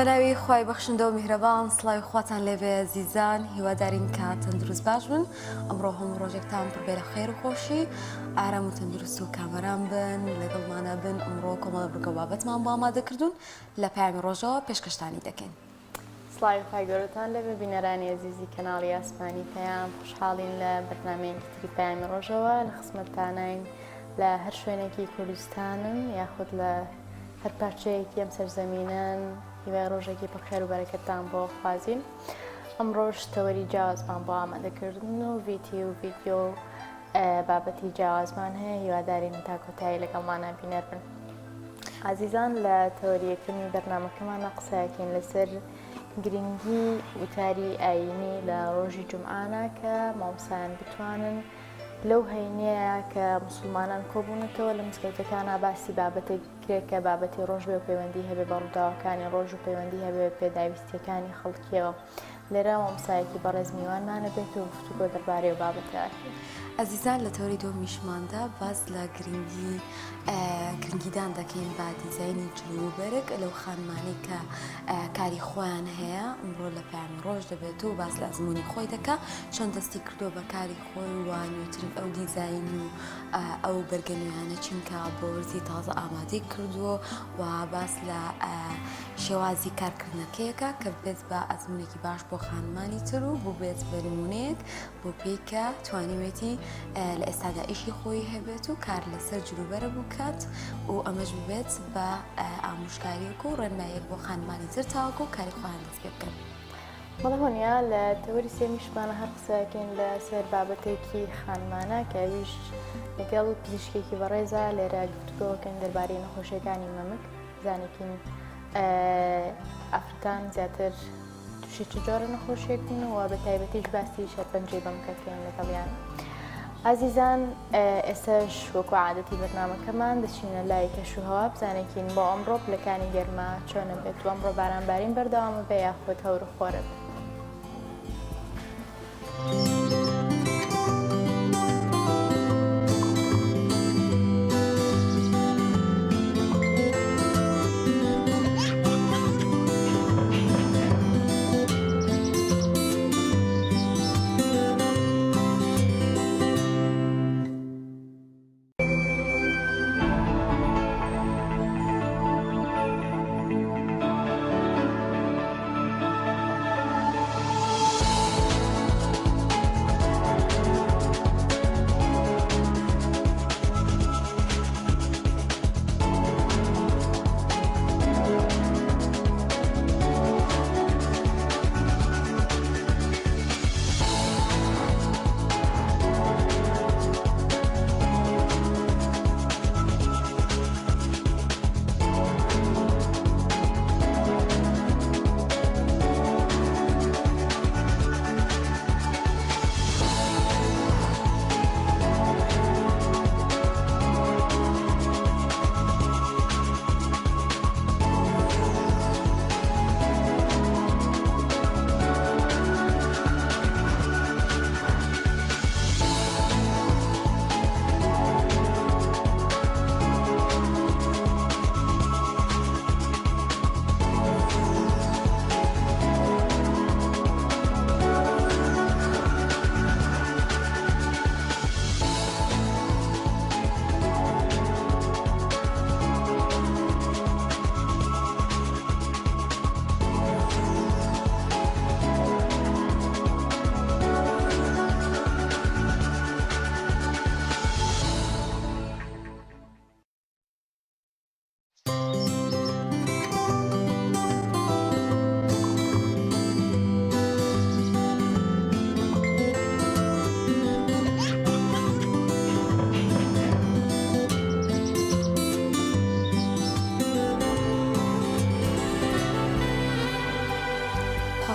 بەناوی خوای بەخشندە و میهرەبان سڵاوی خواتان لێبێ زیزان هیوادارین کە تەندروست باش بن ئەمڕۆ هەموو ڕۆژێکتان پڕبێ لە خێر و خۆشی ئارام و تەندروست و کامەران بن لەگەڵمانە بن ئەمڕۆ کۆمەڵە بڕگە و بابەتمان بۆ ئامادەکردوون لە پایانی ڕۆژەوە پێشکەشتانی دەکەین. سڵاوی خوای گەورەتان لێبێ بینەرانی عزیزی کەناڵی ئاسمانی پەیام خوشحاڵین لە بەرنامەیەکی تری پایانی ڕۆژەوە لە خزمەتتانین لە هەر شوێنێکی کوردستانن یاخود لە هەر پارچەیەکی ئەم سەرزەمینەن هیوای ڕۆژێکی پڕخێر و بەرەکەتتان بۆ خوازیین. ئەمڕۆژ تەوەری جیاوازمان بۆ ئامادەکردن و ڤیدیۆ بابەتی جیاوازمان هەیە هیوادارین تا کۆتایی لەگەڵمانە بینەر بن. عزیزان لە تەوەریەکردنی بەرنامەکەمانە قسەیەکەین لەسەر گرنگی وتاری ئاینی لە ڕۆژی جومعانە کە مامۆسایان بتوانن لەو هەینەیە کە مسلمانان کۆبوونەتەوە لە مسکەوتەکانە باسی بابەتێک کرێت کە بابەتی ڕۆژ بێ و پەیوەندی هەبێ بە ڕووداوەکانی ڕۆژ و پەیوەندی هەبێ پێداویستیەکانی خەڵکیەوە. لێرە مامۆسایەکی بەڕێز میوانمانە بێت و گفتوگۆ دەربارەی و بابەتەکە. ئەزیزان لە تەوری دومیشماندا باس لە گرنگیدان دەکەین با دیزایانی جلوبەرگ لەو خانمانەی کە کاری خۆیان هەیە ئەمڕۆ لە پایانی ڕۆژ دەبێت و باس لە ئەزمموی خۆی دەکات چۆن دەستی کردو بە کاری خۆی وانوێترین ئەو دیزاین و ئەو بەرگەنوێیانە چینکە بۆ وەرزی تازە ئامادەی کردووە و باس لە شێوازی کارکردنەکەیەکە کە بێت بە ئەزمموونێکی باش بۆ خانمانی تر و بۆ بێت بە نمونەیەک بۆ پێیکە توانیوێتی لە ئێستادا ئیشی خۆی هەبێت و کار لەسەر جلوبەرە بکات و ئەمەش ببێت بە ئامۆژگاریەک و ڕێنماییەک بۆ خانمانی تر تاوەکو و کاری خۆیان دەست پێ بکەن. بەڵێ لە تەوەری سێمیشمانە هەر قسەکەین لە سەر بابەتێکی خانمانە کە ئەویش لەگەڵ پزیشکێکی بەڕێزە لێرە گفتوگۆکەین دەربارەی نەخۆشیەکانی مەمک زانێکین ئافرەتان زیاتر تووشی چ جۆرە نەخۆشیەکن و بە تایبەتیش باسی شەرپەنجەی بەمکەکەین لەگەڵیان. عزیزان ئێستاش وەکو عادەتی بەرنامەکەمان دەچینە لای کەشوهەوا بزانێکین بۆ ئەمڕۆ پلەکانی گەرمە چۆنە بێت و ئەمڕۆ بارانبارین بەردەوامە بێ یاخود هەور و خۆرە بێت.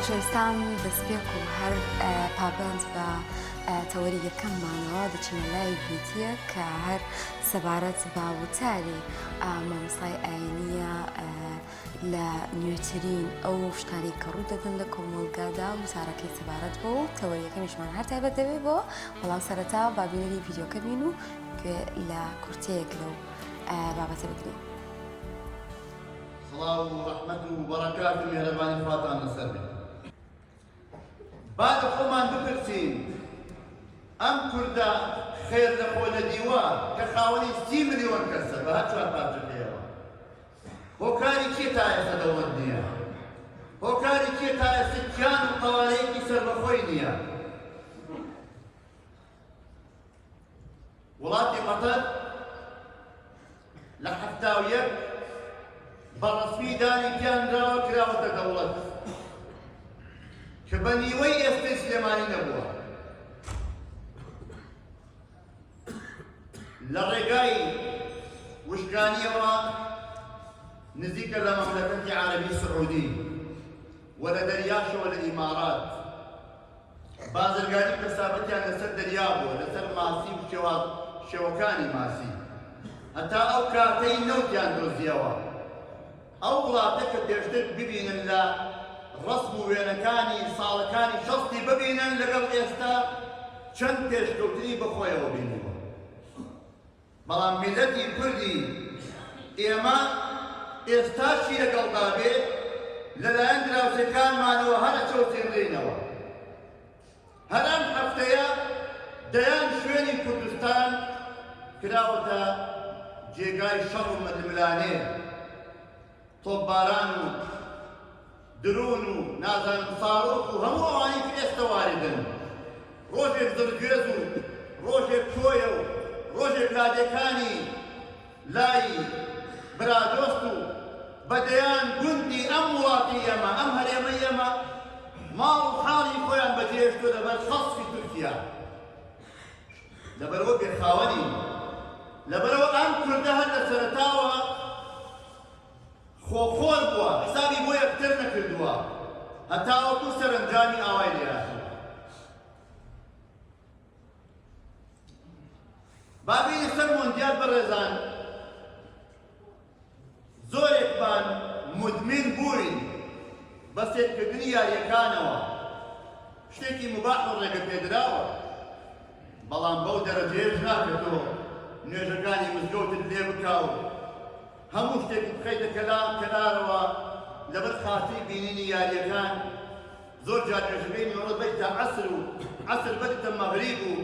خۆشەویستان دەستپێک و هەر پابند بە تەوەری یەکەممانەوە دەچینە لای ڤیدیۆ کە هەر سەبارەت بە وتاری مامۆستای ئاینیە لە نوێترین ئەو شتانی کە ڕوو دەدەن لە کۆمەلگادا وتارەکەی سەبارەت بۆ و تەوەریەکەمیشمان هەر تایبەت دەبێت بۆ بەڵام سەرەتا بابینەری ڤیدیۆکە بین و لە کورتەیەک لەو بابەتە بگرین. صلاة ورحمته وبركاته مهرباني فاتان السربي بعد خۆمان بپرسین ئەم کوردە خێر لەخۆ لە دیوار کە خاوەنی 30 ملیۆن کەسە بە هەر چوار پارچەکەیەوە هۆکاری کێ تا ئێستا دەوڵەت نییە هۆکاری کێ تا ئێستا گیان و قەوارەیەکی سەربەخۆی نییە وڵاتی قەتەر لە 71 بەڕەسمی دانی گیانراوە کراوەتە دەوڵەت کە بە نیوەی ئێستای سلێمانی نەبووە لە ڕێگای وشکانیەوە نزیکە لە مەملەکەتی عەرەبی سعودی و لە دەریاشەوە لە ئیمارات بازرگانی کەسابەتیان لەسەر دەریا بووە لەسەر ماسی و شێوەکانی ماسی هەتا ئەو کاتەی نەوتیان دۆزیەوە ئەو وڵاتە کە پێشتر ببینن لە ڕسم و وێنەکانی ساڵەکانی شەستی ببینن لەگەڵ ئێستا چەند پێشکەوتنی بەخۆیەوە بینیوە بەڵام میلەتی کوردی ئێمە ئێستاشی لەگەڵدا بێ لەلایەن دراوسەکانمانەوە هەرە چەوتێنرێنەوە هەر ئەم هەفتەیە دەیان شوێنی کوردستان کراوەتە جێگای شەڕ و مەلملانێ تۆپباران و درۆن و نازانم ساڕۆک و هەموو ئەوانەی کە ئێستا واردن ڕۆژێک زرگێز و ڕۆژێک تۆیە و ڕۆژێک لادەکانی لای برادۆست و بەدەیان گوندی ئەم وڵاتی ئێمە ئەم هەرێمەی ئێمە ماڵ و حاڵی خۆیان بەجێهێشتووە لەبەر خەڵکی تورکیا لەبەرەوە بێخاوەنی لەبەرەوە ئەم کوردە هەر لە سەرەتاوە خۆخۆر بووە حسابی بۆ یەکتر نەکردووە هەتا وەکو سەرنجامی ئاوای لێهاتووە بابینی سەر مۆندیال بەڕێزان زۆرێکمان مدمن بووین بە سێرکردنی یاریەکانەوە شتێکی مباح و ڕێگە پێدراوە بەڵام بەو دەرەجەیەش ناکرێتەوە نوێژەکانی مزگەوتت لێ بکاو هەموو شتێکی بخەیتە کەلارەوە لەبەر خاتری بینینی یاریەکان زۆر جار نوێژەکەی نیوەڕۆ بێتە عەسر و عەسر بێتە مەغریب و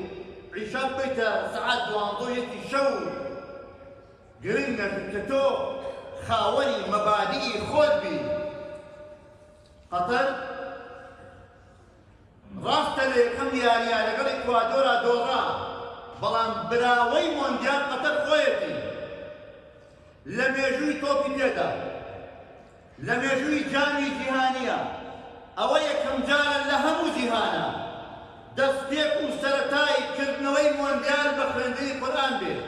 عیشا بێتە سەعات 12 شەو گرنگە کە تۆ خاوەنی مەبادیئی خۆت بی قەتەر ڕاستە لە یەکەم یاریە لەگەڵ ئیکوادۆرا دۆڕا بەڵام براوەی مۆندیال قەتەر خۆیەتی لە مێژووی تۆپی پێدا لە مێژووی جامی جیهانیە ئەوە یەکەم جارە لە هەموو جیهانە دەستپێک و سەرەتای کردنەوەی مۆندیال بە خوێندنی قورئان بێت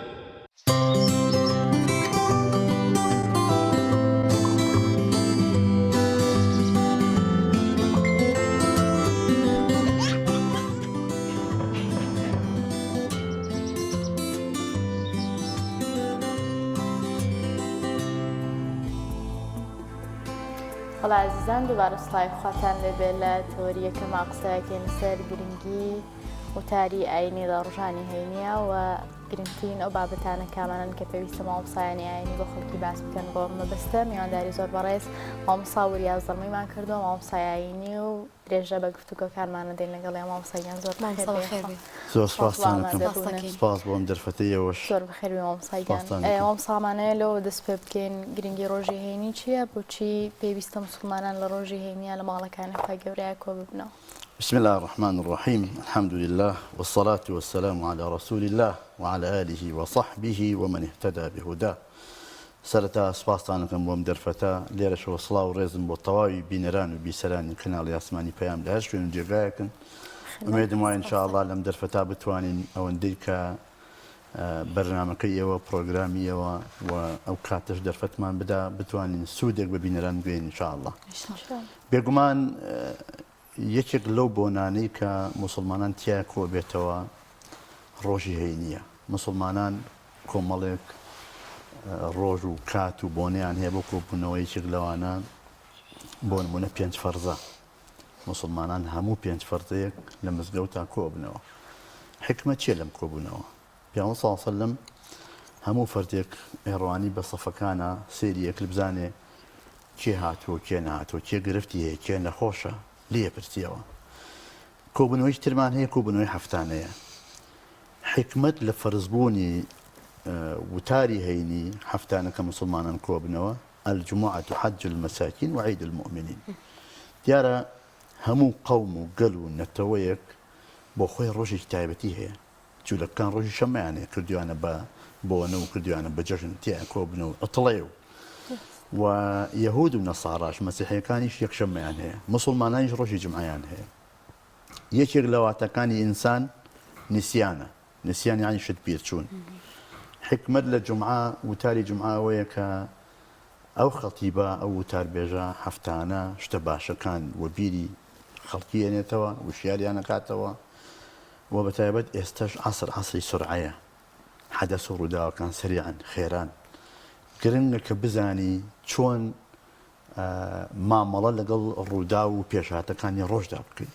بەڵا عزیزان دووبارە سڵای خواتان لێبێ لە تەوەریەکەما قسەیەکەین لەسەر گرنگی وتاری ئاینی لە ڕۆژانی هەینیە و گرنگترین ئەو بابەتانە کامانن کە پێویستە مامۆسایانی ئاینی بۆ خەڵکی باس بکەن بۆ مەبەستە میوانداری زۆر بەڕێز مامۆستا وریاز دڵمیمان کردووە مامۆسای ئاینی و درێژە بە گفتوگۆکارمانە دێن لەگەڵ مامۆساییان زۆر زۆر سپاس بۆم دەرفەتەیەوەش زۆر بەخێروی مامۆساییان مامۆسامانەیە لەوە دەست پێ بکەین گرنگی ڕۆژی هەینی چییە بۆچی پێویستە موسڵمانان لە ڕۆژی هەینیە لە ماڵەکانی خوا گەورەیە کۆ ببنەوە بسم الله الرحمن الرحيم الحمد لله والصلاة والسلام على رسول الله وعلى آله وصحبه ومن اهتدى بهداه سرتا سپاسانەکەم بۆم دەرفەتە لێرەشەوە سڵاو و ڕێزم بۆ تەواوی بینەران و بیسەرانی کەناڵی ئاسمانی پەیام لە هەر شوێن و جێگایەکن ئومێدم وایە ئینشاءڵڵا لەم دەرفەتا بتوانین ئەوەندەی کە بەرنامەکەی ئێوە پرۆگرامی ئێوە و ئەو کاتەش دەرفەتمان بدا بتوانین سوودێک بە بینەران بگوێن ئینشاءڵڵا بێگومان یەکێک لەو بۆنانەی کە موسڵمانان تیا کۆ بێتەوە ڕۆژی هەینیە موسڵمانان کۆمەڵێک ڕۆژ و کات و بۆنیان هەیە بۆ کۆبوونەوە یەکێک لەوانە بۆ نمونە 5 فەرزە موسڵمانان هەموو 5 فەرزەیەک لە مزگەوتا کۆبنەوە حکمت چیە لەم کۆبوونەوە پیامبەر صلی الله علیه و سلم هەموو فەردێک ئێڕوانی بە سەفەکانە سێری یەکل بزانێ کێ هاتووە کێ نهاتوە کێ گرفتی هەیە کێ نەخۆشە لێ پرسیەوە کۆبنەوەی ترمان هەیە کۆبنەوەی هەفتانەیە حکمت لە فەرزبوونی وتاری هەینی هەفتانەکە مسلمانان کۆبنەوە الجمعة حج المساكين وعيد المؤمنين دیارە هەموو قەوم و گەل و نەتەوەیەک بۆ خۆی ڕۆژێکی تایبەتی هەیە جوولەکان ڕۆژی شەمەیانەیە کردویانە بە بۆنە و کردویانە بە جەژن تیان کۆبنە و ئەتڵێ و یەهود و نەساڕاش مەسیحیەکانیش یەکشەمەیان هەیە مسلمانانیش ڕۆژی جمعەیان هەیە یەکێک لە واتەکانی ئینسان نسیانە نسیان یانی شت بیرچوون حکمت لە جمعە وتاری جمعەوەیە کە ئەو خەتیبە ئەو وتار بێژە هەفتانە شتە باشەکان وە بیری خەڵکی هێنێتەوە وشیاریان نەکاتەوە و بەتایبەت ئێستاش عەسری سورعەیە حەدەس و ڕووداوەکان سریعن خێران گرنگە کە بزانی چۆن مامەڵە لەگەڵ ڕوودا و پێشهاتەکانی ڕۆژدا بکەیت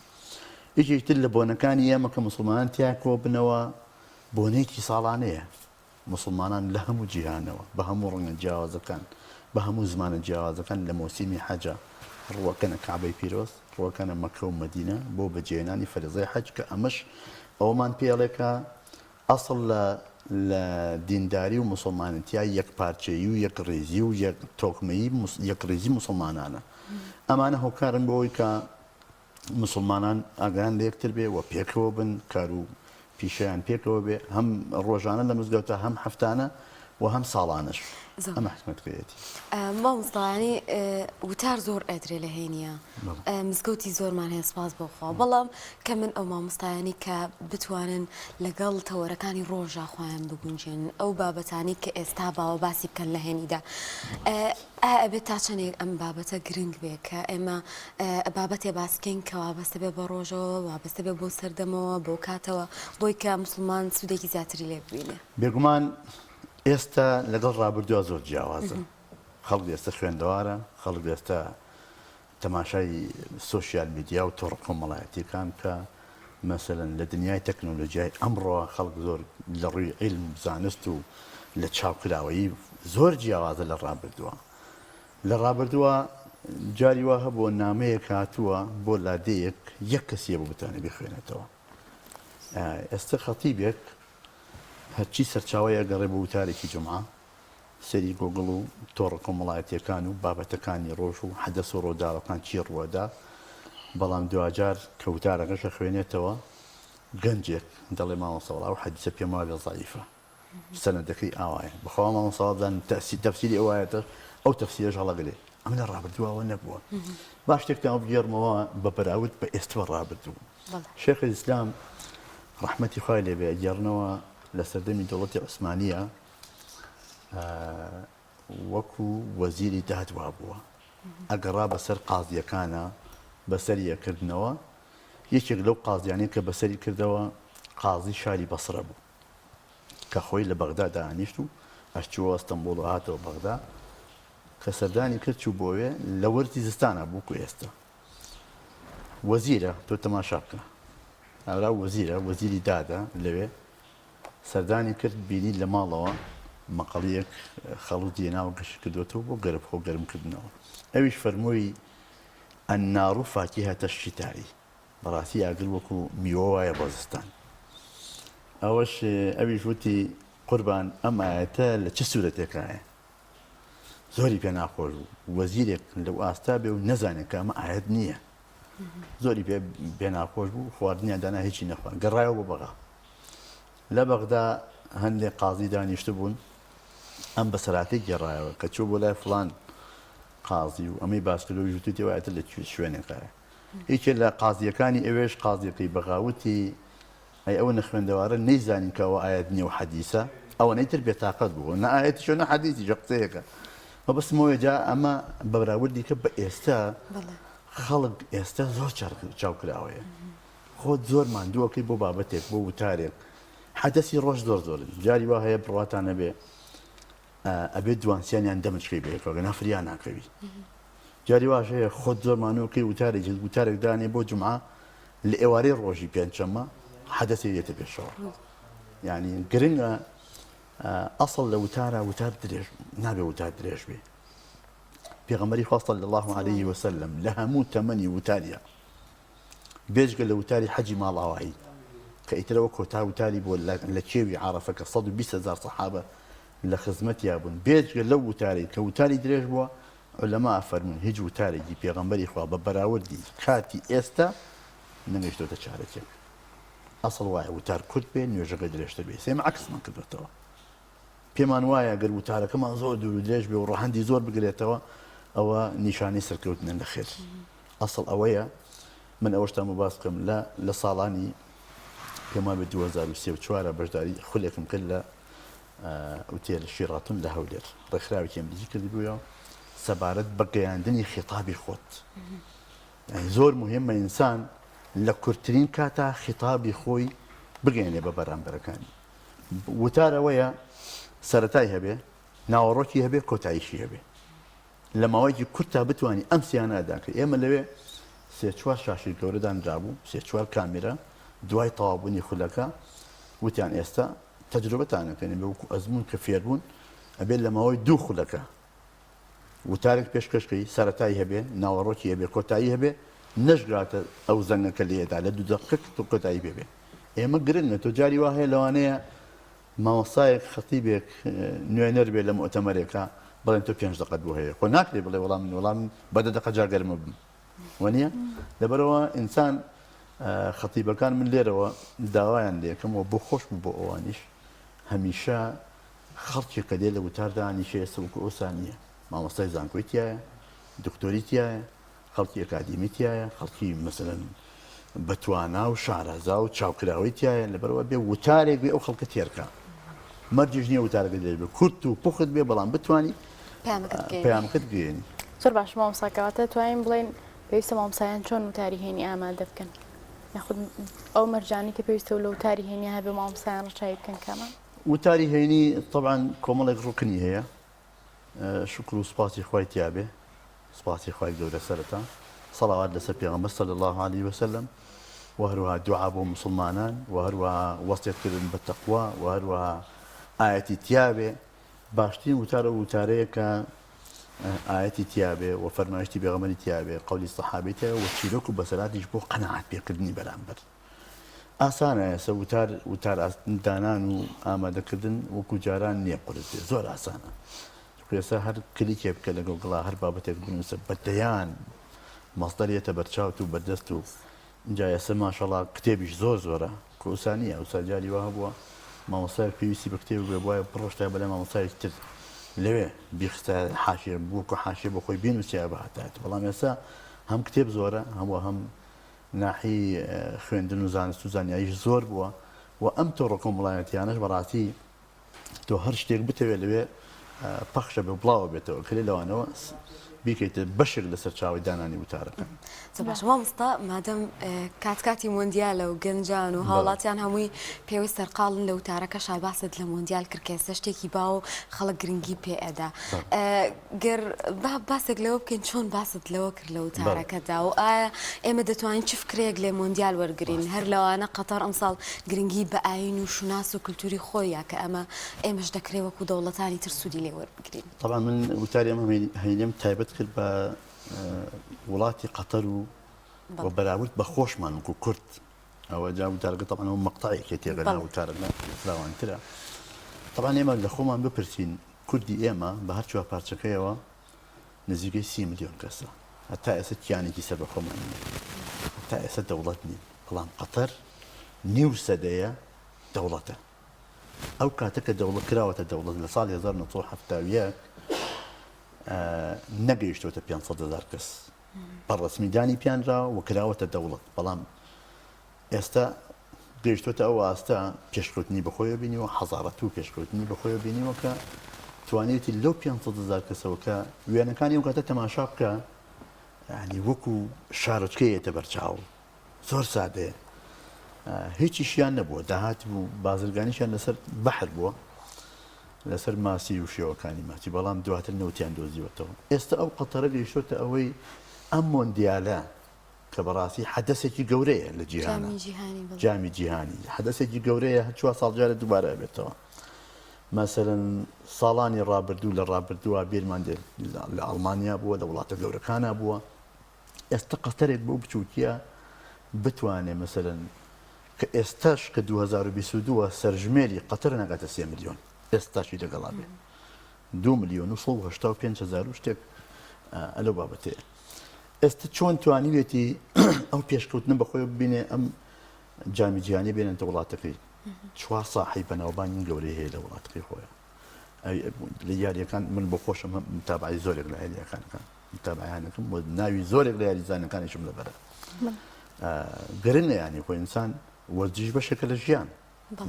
یەکێکتر لە بۆنەکانی ئێمە کە مسلمانان تیا کۆبنەوە بۆنەیەکی ساڵانەیە مسلمانان لە هەموو جیهانەوە بە هەموو ڕەنگە جیاوازەکان بە هەموو زمانە جیاوازەکان لە مۆسیمی حەجە ڕوەکەنە کعبەی پیرۆز ڕوەکەنە مەکە و مەدینە بۆ بەجێهێنانی فەرزەی حەج کە ئەمەش ئەومان پێڵێکە ئەسڵ لە دینداری و مسلمانەتیا یەک پارچەیی و یەک ڕێزی و یەک تۆکمەیی یەک ڕێزی مسلمانانە ئەمانە هۆکارن بۆەوەی کە مسلمانان ئاگان لە یەکتر بێ و پێکەوە بن کار و پیشیان پێکەوە بێ هەم ڕۆژانە لە مزگەوتە هەم هەفتانە و هەم ساڵانش ئەمە حکمەتکرێتی مامۆستاانی وتار زۆر ئەدرێ لە هێنیە مزگەوتی زۆرمان هەیە سپاس بۆخوا بەڵام کە من ئەو مامۆستایانی کە بتوانن لەگەڵ تەوەرەکانی ڕۆژە خۆیان بگونجێن ئەو بابەتانی کە ئێستا باوە باسی بکەن لە هێنیدا ئەبێت تا چەندێک ئەم بابەتە گرنگ بێ کە ئێمە بابەتێ باسکەین کە وابەستە بێ بە ڕۆژەوە وابەستە بێ بۆ سەردەمەوە بۆ کاتەوە بۆی کە مسلمان سوودێکی زیاتری لێ ببینێ بێگومان ئێستا لەگەڵ ڕابردووە زۆر جیاوازە خەڵک ئێستا خوێندەوارە خەڵک ئێستا تەماشای سۆشیال میدیا و تۆڕ کۆمەڵایەتیەکان کە مەسەلەن لە دنیای تەکنۆلۆژیای ئەمڕۆ خەڵک زۆر لە ڕووی عیلم زانست و لە چاوکراوەیی زۆر جیاوازە لە ڕابردووە لە ڕابردووە جاری وا هەبووە نامەیەک هاتووە بۆ لادەیەک یەک کەسیە بۆ بتوانێت بخوێنێتەوە ئێستا خەتیبێک هەرچی سەرچاوەیە گەڕێ بە وتارێکی جمعە سەری گۆگڵ و تۆڕە کۆمەڵایەتیەکان و بابەتەکانی ڕۆژ و حەدەس و ڕۆداوەکان چی ڕوەدا بەڵام دوجار کە وتارەکەشە خوێنێتەوە گەنجێک دەڵێ مامۆسەوڵا و حەدیسە پێم وایە زەعیفە سەنەدەکەی ئاوایە بەخوا مامۆسەڵا بزانن تەفسیری ئەوایەتە ئەو تەفسیرەش هەڵەگرێ ئەم لە ڕابردووەوە نەبووە باش شتێکتان بگێڕمەوە بە بەراورد بە ئێستوە ڕابردوو شێخ ئیسلام ڕەحمەتی خوای لێبێ گێڕنەوە لە سەردەمی دەوڵەتی عوسمانیە وەکو وەزیری دادوا بووە ئەگەڕا بەسەر قازیەکانە بەسەری یەکردنەوە یەکێک لەو قازیانەی کە بەسەری کردەوە قازی شاری بەسرە بوو کە خۆی لە بەغدا دانیشت و ئەشچووە ئەستەمبوڵ و هاتەوە بەغدا کە سەردانی کرد چوو بۆوێ لە وەرزی زستانە بووکو ئێستا وەزیرە تۆ تەماشا بکە ئەورا وەزیرە وەزیری دادە لەوێ سەردانی کرد بینی لە ماڵەوە مەقەڵیەک خەڵ و دێناوە گەشت کردوێتەوە بۆ گەرمخۆ گەرمکردنەوە ئەویش فەرمووی ئەننار فاکیهەتە الشتائی بەڕاستی ئاگر وەکو میوە وایە بۆ زستان ئەوەش ئەویش وتی قوربان ئەم ئاەتە لە چه سوورەتێکایە زۆری پێ ناخۆش بوو وەزیرێک لەو ئاستا بێ و نەزانێت کە ئەمە ئاەت نییە زۆری پێ ناخۆش بوو خواردنیان دانا هیچی نەخوارد گەڕایەوە بۆ بەغا لە بەغدا هەندێک قازی دانیشتە بوون ئەم بەسەراتێک گەڕایەوە کە چوو بۆ لای فڵان قازی و ئەمەی باسکردەوەی ژووتی تێوایەتە لە شوێنێکایە هیچێک لە قازیەکانی ئەوێش قازیەکەی بەغاوتی ئەی ئەوە نەخوێندەوارە نەیزانین کە ئەوە ئاەت نییە و حەدیسە ئەوە نەیتر بێتاقەت بووە نە ئاەتی شۆ نە حەدیسی ژە قسەیەکە مە بەسمەوەی جا ئەمە بەبراوردی کە بە ئێستا خەڵک ئێستا زۆر چاوکراوەیە خۆت زۆر ماندووەکەی بۆ بابەتێک بۆ وتارێک حەدەسی ڕۆژ زۆر زۆرن جاری وا هەیە بڕواتانە بێ ئەبێت دوانسییانیان دەمچکەی بێکەوە نافریان ناکەوی جاری واش هەیە خۆت زۆر مانووەکەی وتارێک دانێ بۆ جمعە لە ئێوارەی ڕۆژی پێنجشەممە حەدەسی دێتە پێشەوە یعنی گرنگە ئەسڵ لە وتارە وتار درێژ نابێ وتار درێژ بێ پێغەمبەری خوا صلی الله عليه وسلم لە هەموو تەمەنی وتاریە بێجگە لە وتاری حەجی ماڵاوایی کە ئیترەوە کۆتا وتاری بۆ لە کێوی عارەفە کە 120,000 سەحابە لە خزمەتیا بوون بێجگە لەو وتاری کە وتاری درێژ بووە علەما فەرمون هیچ وتارێکی پێغەمبەری خوا بە بەراوردی کاتی ئێستا نەگەیشتۆتە چارەکێک ئەسڵ وایە وتار کورت بێ نوێژەکە درێژتر بێ سێمە عەکسمان کردوێتەوە پێمان وایە گەر وتارەکەمان زۆر دوور و درێژ بێ و ڕەهەندی زۆر بگرێتەوە ئەوە نیشانەی سەرکەوتنە لە خێر ئەسڵ ئەوەیە من ئەوەشتان باس بکەم لە ساڵانی پێما بێ 2024 بەشداری خولێکم کرد لە ئوتێل شیراتون لە هەولێر ڕێکخراوێکیم دیجی کردی بووە سەبارەت بە گەیاندنی خیتابی خۆت زۆر مهمە ئینسان لە کورتترین کاتا خیتابی خۆی بگەێنێ بە بەرامبەرەکانی وتار ئەوەیە سەرەتای هەبێ ناوەڕۆکی هەبێ کۆتاییشی هەبێ لە ماوەیەکی کورتا بتوانانی ئەم سیانەدا کە ئێمە لەوێ سێ چوار شاشی گەورەدان درابوو سێ چوار کامێرە دوای تەوابوونی خولەکە وتیان ئێستا تەجروبەتانەکەن بەوەکو ئەزمون کە فێربوون ئەبێت لە ماوەی دوو خولەکە وتارێک پێشکەشکەی سەرەتایی هەبێ ناوەڕۆکی هەبێ کۆتایی هەبێ نەژگاتە ئەو زەنگەکە لێدا لە دوو دەقیق کۆتایی بێ ئێمە گرنگە تۆ جاری وا هەیە لەوانەیە مامۆستایەک خەتیبێک نوێنەر بێ لە مؤتەمەرێکە بڵێن تۆ 5 دقەت بۆ هەیە خۆ ناکرێ بڵێ وەڵام بەدە دقە جاگەرمە بم وەنیە لەبەرەوە ئینسان خەتیبەکان من لێرەوە داوایان لێکەمەوە بۆ خۆش بوو بۆ ئەوانیش هەمیشە خەڵکی کە دێ لە وتاردا هەمیشە سەوکو ئۆسانیە مامۆستای زانکۆی تایە دکتۆری تایە خەڵکی ئەکادیمی تایە خەڵکی مەسەلەن بەتوانا و شارەزا و چاوکراوی تایە لەبەرەوە بێ وتارێک بێ ئەو خەڵکە تێرکە مەرجش نییە وتارەکە دێ بێ کورت و پوخت بێ بەڵام بتوانی پەیامەکەت گەێنی زۆر باش مامۆستاکەواتە توانین بڵێن پێویستە مامۆستایان چۆن وتاری هێنی ئامادە بکەن یاخود ئەو مەرجانی کە پێویستە لە وتاری هێنی هەبێ مامۆستایان ڕەچاوی بکەن کامان وتاری هێنی طبعا کۆمەڵێک ڕوکنی هەیە شکر و سپاسی خوای تیابێ سپاسی خوای گەورە سەرەتا سەڵاوات لەسەر پێغەمبەر صلی الله عليه وسلم و هەروەها دوعا بۆ موسڵمانان و هەروەها وەسیەتکردن بە تەقوا و هەروەها ئایەتی تیابێ باشترین وتارە وتارەیە کە ئایەتی تیابێ و فەرمایشتی پێغەمبەری تیابێ قەولی سەحابەی تیابێ و چیرۆک و بەسەلاتیش بۆ قەناعەت پێکردنی بەرامبەر ئاسانە ئێستا وتار دانان و ئامادەکردن وەکو جاران نییە قورس بێ زۆر ئاسانە ئێستا هەر کلیکێ بکە لەگەڵ گڵا هەر بابەتێک بنووسە بەدەیان مەصدەرێتە بەرچاوت و بەردەست و اینجا ئێستا ماشەڵڵا کتێبیش زۆر زۆرە کۆسانیە ئەوسا جاری وا هەبووە مامۆستای پێویستی بە کتێب بێ وایە پڕۆشتای بەلای مامۆستایەکی تر لەوێ بیخستە حاشیە بووکو حاشیە بۆ خۆی بینوسیا بەهاتات بەڵام ئێستا هەم کتێب زۆرە هەموو هەم ناحی خوێندن و زانست و زانیاریش زۆر بووە و ئەم تۆڕە کۆمەڵایەتیانەش بەڕاستی تۆ هەر شتێک بتەوێت لەوێ پەخشە بە بڵاوە بێتەوە کلێ لەوانەوە بیکەیتە بەشێک لەسەر چاوی دانانی وتارەکە باش مامۆستا مادەم کاتی مۆندیالە و گەنجان و هاوڵاتیان هەمووی پێویست سەرقاڵن لە وتارەکە شاباست لە مۆندیال کردکێسە شتێکی باو خەڵک گرنگی پێئەدا گەر باسێک لەوە بکەین چۆن باست لەوە کرد لە وتارەکەدا و ئایا ئێمە دەتوانین چ فکرێک لێ مۆندیال وەرگین هەر لەوانە قەتەر ئەمساڵ گرنگی بە ئاین و شوناس و کللتوری خۆیە کە ئەمە ئێمەش دەکرێت وەکو دەوڵەتانی تر سوودی لێ وەربگرین طبعا من وتاری ئەمە هەینێم تایبەت کرد بە وڵاتی قەتەر و بەراورد بە خۆشمان وکو کورد ئەوە جا وتارەکە طبعا ئەو مەقتەعێکی تێگە لا وتارەکە فراوانترە طبعا ئێمە لە خۆمان بپرسین کوردی ئێمە بە هەر چوار پارچەکەیەوە نزیکەی 30 ملیۆن کەسە هەتا ئێستا کیانێکی سەر بە خۆمان نییە هەتا ئێستا دەوڵەت نین بەڵام قەتەر نیو سەدەیە دەوڵەتە ئەو کاتەکە دەوڵەت کراوەتە دەوڵەت لە ساڵی 1970 نەگەیشتوتە 500,000 کەس بەڕەسمیدانی پیانراوە و کراوەتە دەوڵەت بەڵام ئێستا گەیشتوتە ئەو ئاستا پێشکەوتنی بەخۆیە بینیوە حەزارەت و پێشکەوتنی بەخۆیە بینیوە کە توانێتی لەو 500,000 کەسەوە کە وێنەکانی ئەو کاتە تەماشا بکە ینی وەکو شارۆچکەیەتە بەرچاو زۆر سادەیە هیچیشیان نەبووە داهات بوو بازرگانیشیان لەسەر بەحر بووە لەسەر ماسی و شێوەکانی ماسی بەڵام دواتر نەوتیان دۆزیوەتەوە ئێستا ئەو قەتەرە گەیشتوتە ئەوەی ئەم مۆندیالە کە بەڕاستی حەدەسێکی گەورەیە لە جیهانە جامی جیهانی حەدەسێکی گەورەیە 4 ساڵ جارە دووبارە بێتەوە مثلا ساڵانی ڕابردوو لە ڕابردووە بێرمان لە ئەڵمانیا بووە لە وڵاتە گەورەکانە بووە ئێستا قەتەرێک بۆ بچووکیە بتوانێت مثلا کە ئێستاش کە 2022 سەرژمێری قەتەر ناگاتە 3 ملیۆن ئێستاشی لەگەڵا بێ 2 ملیۆن و 185,000 و شتێک ئەلە بابەتەیە ئێستا چۆن توانیوێتی ئەو پێشکەوتنە بەخۆی ببینێ ئەم جامی جیهانی بێنێتە وڵاتەکەی چوار ساحەی بەناوبانگی گەورەی هەیە لە وڵاتەکەی خۆیان لە یاریەکان من بۆ خۆشم متابعی زۆرێک لە یاریەکانەکان متابعیانەکەم بۆ ناوی زۆرێک لە یاریزانەکانیشم لەبەرە گرنگە ینی خۆی ئینسان وەرزش بەشێکە لە ژیان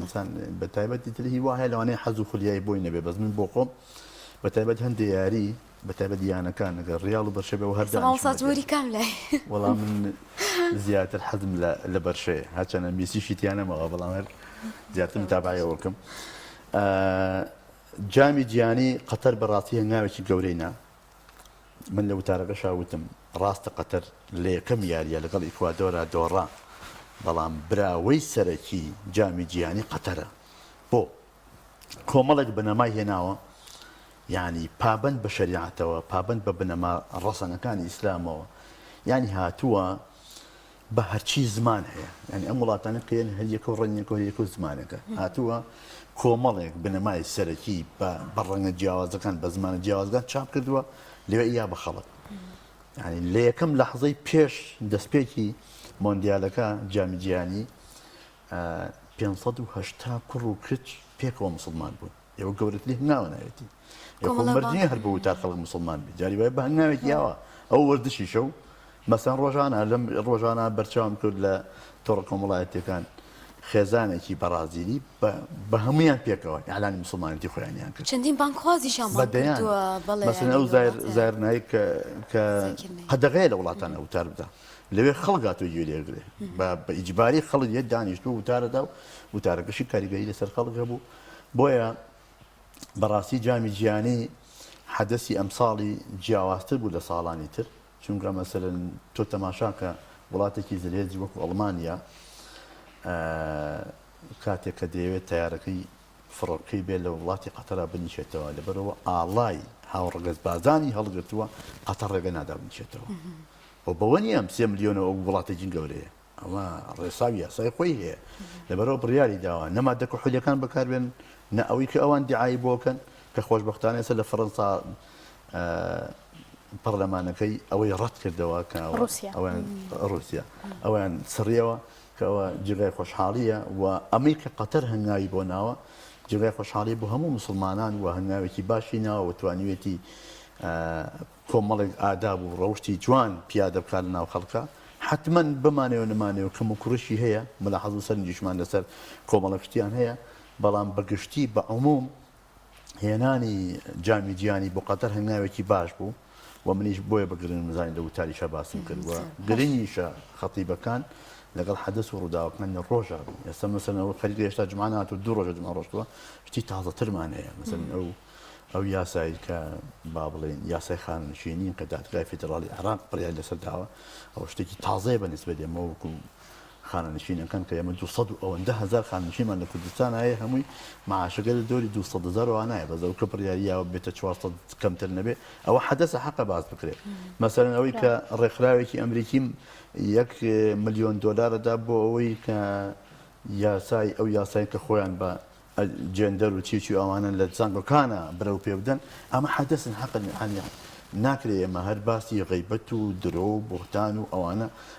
ئینسان بە تایبەتی تر هی وایە لەوانەیە حەز و خولیایی بۆی نەبێ بەس من بۆ خۆم بە تایبەت هەندێک یاری بە تایبەت یانەکان ئەگەر ڕیاڵ و بەرشەبێ و هەردانسازوەری کام لای وەڵام من زیاتر حەزم لە بەرشەیە هەرچەندە میسیشی تیانەمەوە بەڵام هەر زیاتر متابعەوە بکەم جامی جیهانی قەتەر بەڕاستی هەنگاوێکی گەورەی نا من لە وتارەکەشا وتم ڕاستە قەتەر لە یەکەم یاریە لەگەڵ ئیکوادۆرا دۆڕا بەڵام براوەی سەرەکی جامی جیهانی قەتەرە بۆ کۆمەڵێک بنەمای هێناوە یعنی پابند بە شریعەتەوە پابند بە بنەما ڕەسەنەکانی ئیسلامەوە یعنی هاتووە بە هەرچی زمان هەیە ینی ئەم وڵاتانە کەێن هەریەکە و ڕەنیەکە و هەریەکە و زمانەکە هاتووە کۆمەڵێک بنەمای سەرەکی بە ڕەنگە جیاوازەکان بە زمانە جیاوازەکان چاپ کردووە لەوێ یا بە خەڵک ینی لە یەکەم لەحظەی پێش دەستپێکی مۆندیالەکە جامی جیهانی 580 کوڕ و کچ پێکەوە مسلمان بوون ئێوە گەورەتری هەنگاوە ناوێتی مەرجنی هەر بە وتار خەڵک مسلمان بێت جاری وایە بە هەنگاوێکی یاوە ئەو وەردشی شەو مەسەن ڕۆژانە لەم ڕۆژانە بەرچاوم کرد لە تۆڕە کۆمەڵایەتیەکان خێزانێکی بەرازیلی بە هەمویان پێکەوە ئیعلانی مسلمانەتی خۆیانیان کرد چەندین بانکوازیشان بەدەیان مەسەن ئەو زایرنایی کە قەدەغەیە لە وڵاتانە وتار بدە لەوێ خەڵگاتۆ گوێلێگرێ بە ئیجباری خەڵک یەک دانیشتو وتارەدا و وتارەکەشی کاریگەری لەسەر خەڵک هەبوو بۆیە بەڕاستی جامی جیهانی حەدەسی ئەمساڵی جیاوازتر بوو لە ساڵانی تر چونکە مەسەلەن تۆ تەماشاکە وڵاتێکی زلێزی وەکو ئەڵمانیا کاتێک کە دەیەوێت تیارەکەی فڕۆکەی بێت لە وڵاتی قەتەرا بنیشێتەوە لەبەرەوە ئاڵای هاوڕەگەزبازانی هەڵگرتووە قەتەر ڕێگە نادا بنیشێتەوە بەوە نیە 3 ملیۆنەوە ئەو وڵاتێکی گەورەیە ئەمە ڕێساوی یاسای خۆی هەیە لەبەرەوە بڕیاری داوە نەما دەکەحولیەکان بەکاربێن نە ئەوەی کە ئەوان دیعایی بۆکەن کە خۆشبەختانە ئێستا لە فەڕەنسا پەرلەمانەکەی ئەوەی ڕەت کردەوە کە رووسیا ئەویان سڕیەوە کە ئەوە جگای خۆشحاڵیە و ئەمەی کە قەتەر هەنگاوی بۆ ناوە جگای خۆشحاڵی بۆ هەموو مسلمانان و هەنگاوێکی باشی ناوە و توانیوێتی کۆمەڵێک ئاداب و ڕەوشی جوان پیادە بکات لە ناو خەڵکە حتمما بمانەوە نمانەوە کەم و کوڕشی هەیە مەلاحەز و سەرنجیشمان لەسەر کۆمەڵەکشتیان هەیە بەڵام بەگشتی بە عموم هێنانی جامی جیهانی بۆ قەتەر هەنگاوێکی باش بوو و منیش بۆیە بەگرن مزانین لە وتاریشە باسم کردووە گرنگیشە خەتیبەکان لەگەڵ حەدەس و ڕووداوەکان ڕۆژە بوو ئێستا مەسەلەن خەریک هێشتا جمعانات و 2 ڕۆژە جمعە ڕۆژتووە شتی تازەترمان هەیە مەسەلەن ئەو یاسایی کە با بڵێن یاسای خانشینین کە دادگای فیدراڵی عێراق بڕیای لەسەر داوە ئەو شتێکی تازەیە بەنسبەت ئێمە وەکو خانەنشینەکان کە ئێمە 200 و ئەوەندە هەزار خاننشینمان لە کوردستان هەیە هەمووی معاشەکە لە دۆری 200,000 وانایە بەس ئەو کە بڕیاریاوە بێتە 400 کەمتر نەبێ ئەوە حەدەسە حەقە باز بکرێت مەسەلەن ئەوەی کە ڕێکخراوێکی ئەمریکی $1 ملیۆن دەدا بۆ ئەوەی کە یاسای ئەو یاسای کە خۆیان بە جێندەر و چیچی ئەوانە لە زانگۆکانە برەو پێ بدەن ئەمە حەدەسن حەقن ناکرێ ئێمە هەر باسی غەیبەت و درۆ و بوختان و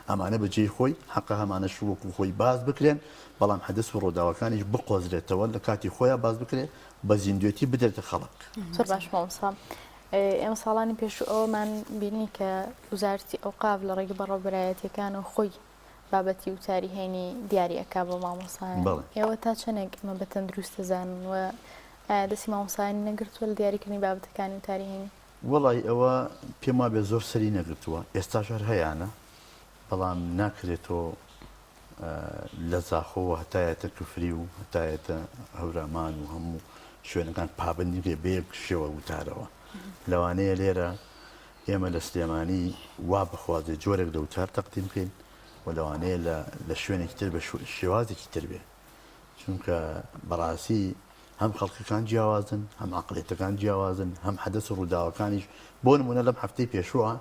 ئەمانە بەجێی خۆی حەقە هەمانە شووەکو خۆی باز بکرێن بەڵام حەدەس و ڕۆداوەکانیش بقۆزرێتەوە لە کاتی خۆیان باز بکرێت بە زیندوێتی بدرێتە خەڵک زۆر باش مامۆستا ئێمە ساڵانی پێش ئەومان بینی کە وزارەتی ئەوقاف لە ڕێگە بەڕێوەبەرایەتیەکان و خۆی بابەتی وتاری هێنی دیاریەکە بۆ مامۆسایان ئێوە تا چەندێک ئەمە بە تەندروست دەزانن و دەستی مامۆسایانی نەگرتووە لە دیاریکردنی بابەتەکانی وتاری هێنی وەڵی ئەوە پێم وابێ زۆر سەری نەگرتووە ئێستاش هەر هەیەە بەڵام ناکرێتەوە لە زاخۆوە هەتایەتە کوفری و هەتایەتە هەورامان و هەموو شوێنەکان پابندی بێ بەیەک شێوە وتارەوە لەوانەیە لێرە ئێمە لە سلێمانی وا بخوازێ جۆرێک لە وتار تەقدیم بکەین و لەوانەیە لە شوێنێکی تر بە شێوازێکی تر بێ چونکە بەڕاستی هەم خەڵکەکان جیاوازن هەم عقلێتەکان جیاوازن هەم حەدەث و ڕووداوەکانیش بۆ نمونە لەم هەفتەی پێشووە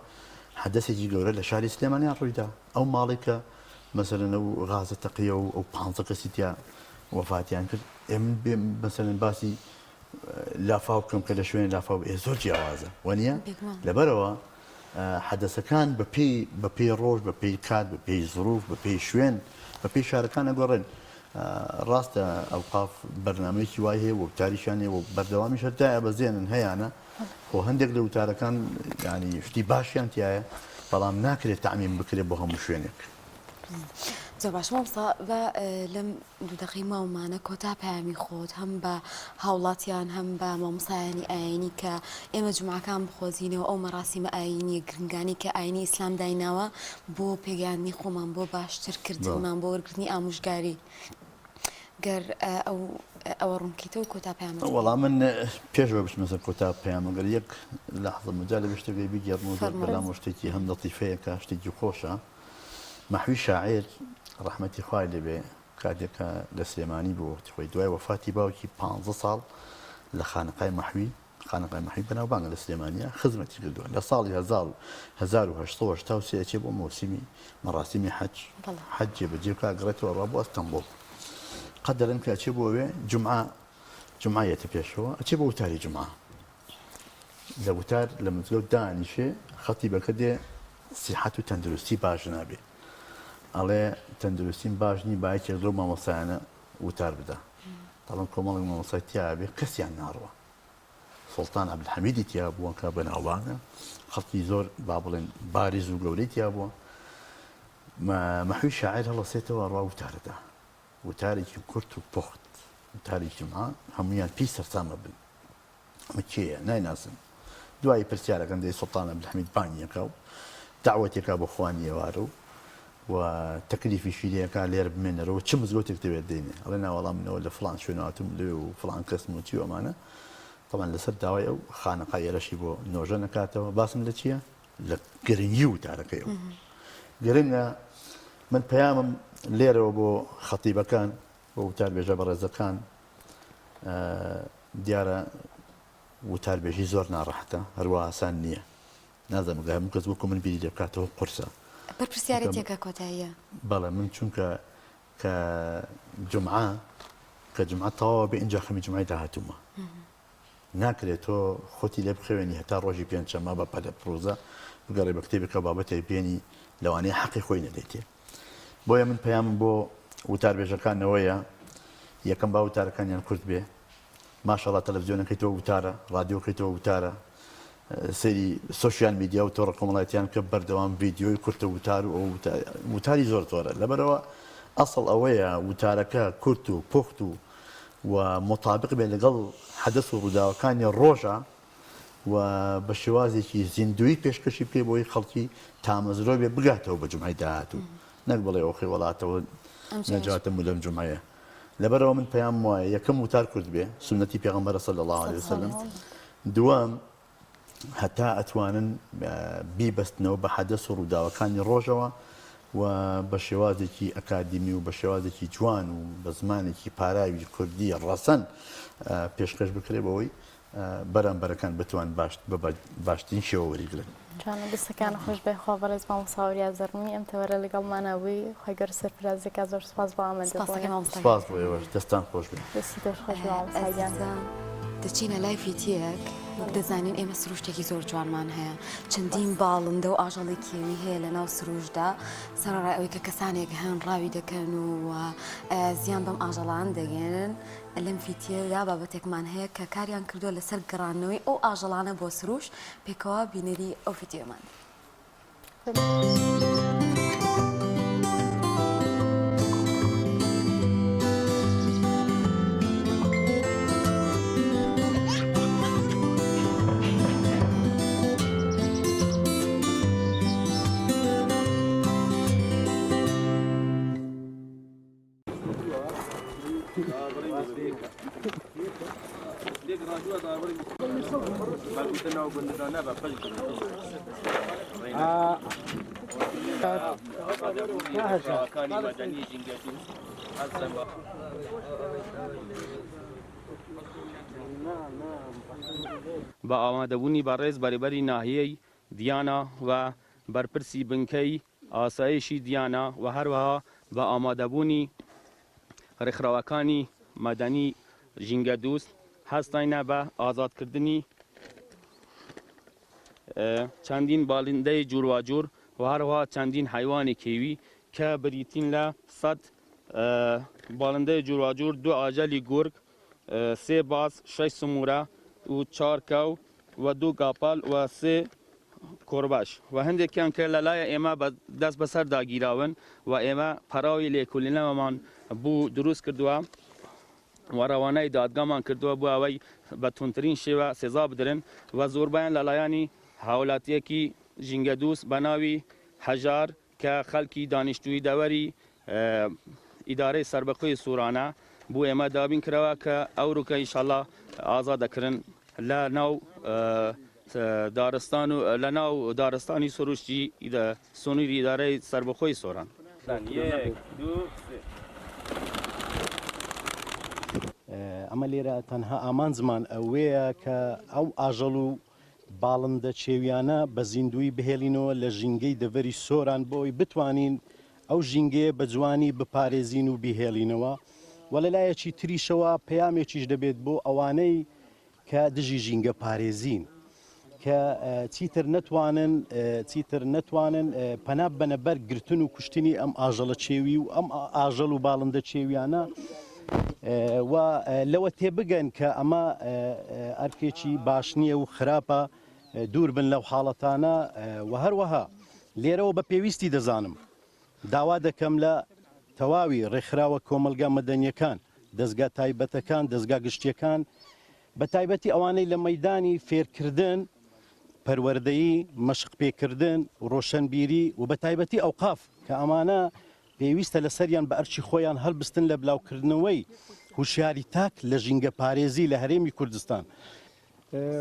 حەدەثێکی گەورە لە شاری سلێمانیان ڕوویدا ئەو ماڵێک کە مەسەلەن ئەو غازە تەقیە و ئەو 15 کەسی تیا وەفاتیان کرد ئێمە مەسەلەن باسی لافاو بکەم کە لە شوێن لافاو زۆر جیاوازە وەنیە لەبەرەوە حەدەثەکان بە پێی ڕۆژ بە پێی کات بە پێی زروف بە پێی شوێن بە پێی شارەکان ئەگۆڕێن ڕاستە ئەوقاف بەرنامەیەکی وای هەیە و وتاریشان هەیە و بەردەوامیش هەردایە بەزێنن هەیەە خۆ هەندێک لە وتارەکان ینی شتی باشیان تایە بەڵام ناکرێت تەعمیم بکرێت بۆ هەموو شوێنێک زۆر باش مامۆستا بە لەم دوو دقەی ماومانە کۆتا پەیامی خۆت هەم بە هاوڵاتیان هەم بە مامۆسایانی ئاینی کە ئێمە جومعەکان بخۆزینەوە ئەو مەراسیمە ئاینی گرنگانی کە ئاینی ئیسلام دایناوە بۆ پێگەیاندنی خۆمان بۆ باشترکردنمان بۆ وەرگرتنی ئامۆژگاری گەر ئەوە ڕوونکەیتەوە کۆتا پەیامە وەڵام من پێشەوە بچمە سەر کۆتا پەیامەگەر یەک لەحظە مجال لە شتێکی بیگەڕمەوە بەلام شتێکی هەم لەطیفەیەکە شتێکی خۆشە محوی شاعر ڕەحمەتی خوای لێبێ کاتێکە لە سلێمانی بۆ وەختی خۆی دوای وەفاتی باوکی 15 ساڵ لە خانقای محوی بەناوبانگە لە سلێمانیە خزمەتی کردووە لە ساڵی 1883 ئەچێ بۆ مۆسیمی مەراسیمی حەج جێبەجێ بکە گەڕێتەوە ڕوا بۆ ئەستەمبوڵ قەدەرن کە ئەچێ بۆ ئەوێ جومعەیەتە پێشەوە ئەچێ بۆ وتاری جومعە لە وتار لە مزگەوت دانیشێ خەتیبەکە دێ سیحەت و تەندروستی باش نابێ ئەڵێ تەندروستیم باش نی باەکێ زۆر مامۆسایانە وتار بدە تاڵم کۆمەڵی مامۆسای تیاابێ کەسیان ناڕوە سوڵتان عەبدولحەمیدی تیا بووە کە بەناوبانگە خەڵکی زۆر با بڵێن باریز و گەورەی تیا بووە مەحوی شاعیر هەڵەسێتەوە ڕوا وتارەدا وتارێکی کورت و پوخت وتارێکی جومعە هەمویان پێی سەرسامە بن ئەمە کێیە نایناسن دوای پرسیارەکەن دەی سوڵتان عەبدولحەمید بانگیەکە و داوەتێکا بۆ خوانی ئێوارە و تەکلیفی شیرەکە لێرە بمێنەرەوە چ مزگەوتێک دەوێت دێنێ ئەڵێ ناوەڵام منەوە لە فڵان شوێنەوەتم لێ و فڵان کەسم و چی ئەمانە طبعا لەسەر داوای ئەو خانەقای ئێرەشی بۆ نۆژە نەکاتەوە باسم لە چییە؟ لە گرنگی وتارەکەیەوە گرنگە من پەیامم لێرەوە بۆ خەتیبەکان بۆ وتاربێژە بەڕێزەکان دیارە وتاربێژی زۆر ناڕەحەتە هەروە ئاسان نییە نازانم هەموو کەس وەکو من بیری لێ بکاتەوە قورسە بەرپرسیارەتێکە کۆتاییە بەڵێ من چونکە کە جومعە تەواوە بێ ئینجا خەمی جومعەی داهاتوومە ناکرێت تۆ خۆتی لێ بخەوێنی هەتا ڕۆژی پێنجشەممە بە پەلە پرۆزە بگەڕێ بە کتێبێکە بابەتێک بێنی لەوانەیە حەقی خۆی نەدەیتێ بۆیە من پەیامم بۆ وتاربێژەکانەوەیە یەکەم با وتارەکانیان کورت بێ ماشەڵڵا تەلەڤیزیۆنەکەیتەوە وتارە ڕادیۆکەیتەوە وتارە سەیری سوشیال میدیا و تۆڕە کۆمەڵایەتیان کە بەردەوام ڤیدیۆی کورتە وتار و وتاری زۆر زۆرە لەبەرەوە ئەسڵ ئەوەیە وتارەکە کورت و پوخت و مطابق بێ لەگەڵ حەدەث و ڕووداوەکانی ڕۆژە و بە شێوازێکی زیندوی پێشکەشی پێ بۆی خەڵکی تامەزرۆ بێ بگاتەوە بە جومعەی داهاتوو نەک بڵێ ئەوخی وڵاتەوە نەجاتم لەم جومعەیە لەبەرەوە من پەیام وایە یەکەم وتار کورت بێ سنەتی پێغەمبەرە صلی الله علیه وسلم دووەم هەتا ئەتوانن بیبەستنەوە بە حەدەث و ڕووداوەکانی ڕۆژەوە و بە شێوازێکی ئەکادیمی و بە شێوازێکی جوان و بە زمانێکی پاراوی کوردی ڕەسەن پێشکەش بکرێ بەوەی بەرامبەرەکان بتوان باشترین شێوە وەریگرن جوانە دەستەکان خۆش بێ خوا بەڕێز مامۆستا زەرمونی ئەم تەوەرە لەگەڵمانەوەی خۆی گەورە سەرفرازێکا زۆر سپاس بۆ ئامادەبوونی سپاس بۆ ئێوەش دەستان خۆش بێ دەستی دەست خۆش بە مامۆستاگیان دەچینە لای فیتیەک دەزانین ئێمە سروشتێکی زۆر جوانمان هەیە چەندین باڵندە و ئاژەڵی کێوی هەیە لە ناو سروشدا سەرڕای ئەوەی کە کەسانێک هەن ڕاوی دەکەن و زیان بەم ئاژەڵان دەگەێنن لەم فیتیەدا بابەتێکمان هەیە کە کاریان کردووە لەسەر گەڕانەوەی ئەو ئاژەڵانە بۆ سروش پێکەوە بینەری ئەو فیتیۆمان با ئامادەبوونی بەڕێز بەرەبەری ناحیەی دیانە و بەرپرسی بنکەی ئاسایشی دیانە و هەروەها بە ئامادەبوونی ڕێکخراوەکانی مەدەنی ژینگە دووست هەستاینە بە ئازادکردنی چەندین باڵندەی جوورواجوور و هەروەها چەندین حیوانی کێوی کە بریتین لە 100 باڵندەی جوورواجوور 2 ئاژەلی گورگ 3 باز 6 سمورە و 4 کەو و 2 گاپال و 3 کۆرباش و هەندێکیان کرد لە لایە ئێمە دەست بەسەر داگیراون و ئێمە پەراوی لێکولینەوەمان بوو دروست کردووە و ڕەوانەی دادگامان کردووە بۆ ئەوەی بە تونترین شێوە سێزا بدرن و زۆربیان لەلایەنی هاوڵاتیەکی ژینگە دووست بە ناوی هەژار کە خەڵکی دانیشتووی دەوەری ئیدارەی سربەخۆی سوورانە بۆ ئێمە دابین کراوە کە ئەوروکە ئینشاڵڵا ئازادەکردن لە ناو دارستان و لە ناو دارستانی سروشتی سنووری ئیدارەی سربەخۆی سۆران. ئەمە لێرە تەنها ئامانزمان ئەوەیە کە ئەو ئاژەڵ و باڵندە چێویانە بە زیندوی بهێڵینەوە لە ژینگەی دەڤەری سۆران بۆی بتوانین ئەو ژینگەیە بە جوانی بپارێزین و بیهێڵینەوە و لەلایەکی تریشەوە پەیامێکیش دەبێت بۆ ئەوانەی کە دژی ژینگە پارێزین کە چیتر نەتوانن پەنا بەنەبەر گرتن و کوشتنی ئەم ئاژەڵە چێوی و ئەم ئاژەڵ و باڵندە چێویانە و لەوە تێبگەن کە ئەمە ئەرکێکی باش نییە و خراپە دوور بن لەو حاڵەتانە و هەروەها لێرەوە بە پێویستی دەزانم داوا دەکەم لە تەواوی ڕێکخراوە کۆمەلگا مەدەنیەکان دەستگا تایبەتەکان دەستگا گشتیەکان بە تایبەتی ئەوانەی لە مەیدانی فێرکردن پەروەردەیی مەشق پێکردن ڕۆشنبیری و بە تایبەتی ئەوقاف کە ئەمانە پێویستە لە سەریان بە ئەرچی خۆیان هەڵبستن لە بلاوکردنەوەی هوشیاری تاک لە ژینگە پارێزی لە هەرێمی کوردستان.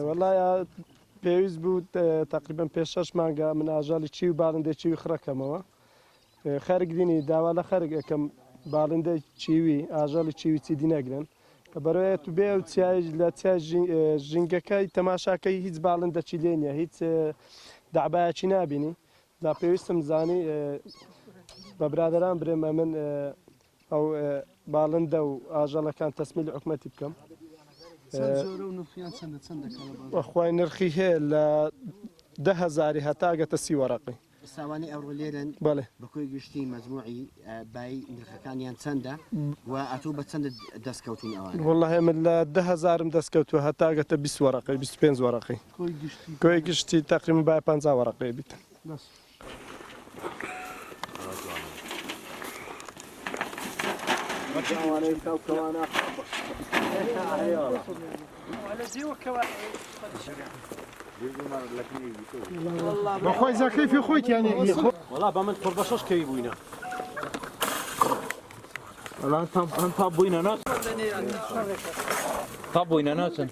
وەڵایە پێویست بوو تقریبان 5-6 مانگە من ئاژاڵی چی و باڵندەی چیوی خڕەکەمەوە خەرک دینی داوا لە خەرک ئەەکەم باڵندەی چیوی ئاژاڵی چیوی چیدی نەگرن کە بەرەوەیە تو بێ و لە ژینگەکەی تەماشاکەی هیچ باڵندە چی لێ نیە هیچ دابایەکی نبینی دا پێویستم زانی بە برادران برێمە من ئەو باڵندە و ئاژەڵەکان تەسمیل حکومەتی بکەم وەخوای نرخی هەیە لە 10,000 هەتاگەتە 30 وەرەقی ساوانی ئەوڕۆ لێرن بەڵێ بەکۆی گشتی مەجموعی بای نرخەکانیان چەندە و ئەتوو بە چەند دەستکەوتون ئەوان وڵڵە من لە 10,000 دەستکەوتووە هەتاگەتە 20 وەرەقی 25 وەرەقی کۆی گشتی تقریبا بای 50 وەرەقی بیتن بەخوای زاکەیفی خۆیتیانێ وەڵا بە من پڕ بە شەش کەوی بووینە تا بووینە ناچ تا بووینە ناچن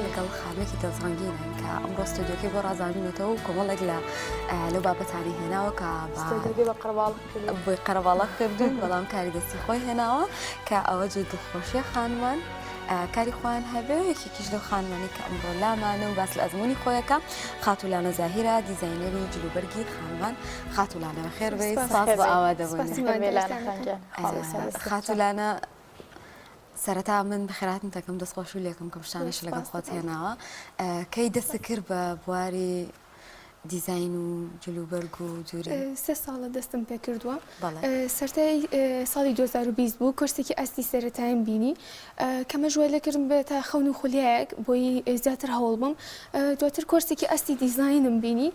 لەگەڵ خانێکی دەزڕنگینن کە ئەمڕۆ ستودیۆکەی بۆ ڕازانینێتەوە و کۆمەڵێک لەو بابەتانی هێناوە کە بۆی قەرەباڵە کردن بەڵام کاری دەستی خۆی هێناوە کە ئەوە جێ دڵخۆشیە خانمان کاری خۆیان هەبێ یەکێکیش لەو خانمانی کە ئەمڕۆ لامانە و باس لە ئەزمموی خۆیەکە خاتولانە زاهیرە دیزاینەری جلوبەرگی خانمان خاتولانەوە خێر بێ ساز بە ئاوا دەبوون خاتولانە سەرەتا من بەخێراتن دەکەم دەستخۆش و لێکم کە شتانەش لەگەڵ خۆت هێناوە کەی دەست کرد بە بواری دیزاین و جلوبەرگ و جوورە 3 ساڵە دەستم پێ کردووە بەڵێ سەرەتای ساڵی 2020 بوو کورسێکی ئەستی سەرەتاییم بینی کەمە ژوای لەکردم بێت تا خەون و خولیایەک بۆی زیاتر هەوڵ بم دواتر کورسێکی ئەستی دیزاینم بینی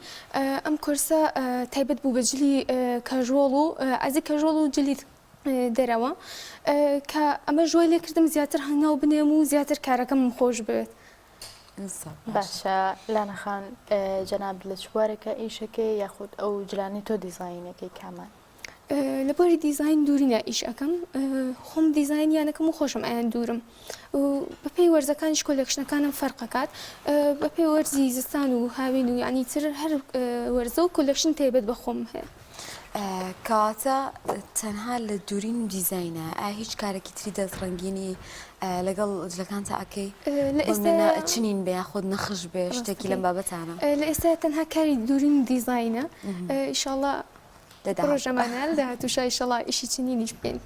ئەم کورسە تایبەت بوو بە جلی کەژۆڵ و ئەزی کەژۆڵ و جلی دەرەوە کە ئەمە ژوای لێکردم زیاتر هەنگاو بنێم و زیاتر کارەکەم خۆش بێت باشە لاەخان جەناب لە چوارێکە ئیشەکەی یاخود ئەو جلانی تۆ دیزاینەکەی کامان لە بۆری دیزاین دوورینە ئیش ئەەکەم خۆم دیزاینیانەکەم و خۆشم ئایان دوورم بەپێی وەرزەکانی کۆلێکشنەکانم فەرقەکات بەپێی وەرزی زستان و هاوین و ینی تر هەر وەرزە و کۆلێکشن تایبەت بە خۆم هەیە کەواتە تەنها لە دوورین و دیزاینە هیچ کارێکی تری دەستڕەنگینی لەگەڵ جلەکان تا ئەەکەی چنین بێ خۆت نەخش بێ شتێکی لەم بابەتانە لە ئێستا تەنها کاری دوورین دیزاینە ئیشاڵڵا ڕۆژەمانە داهاتووشە ئیشەڵا ئیشی چنینیش بێن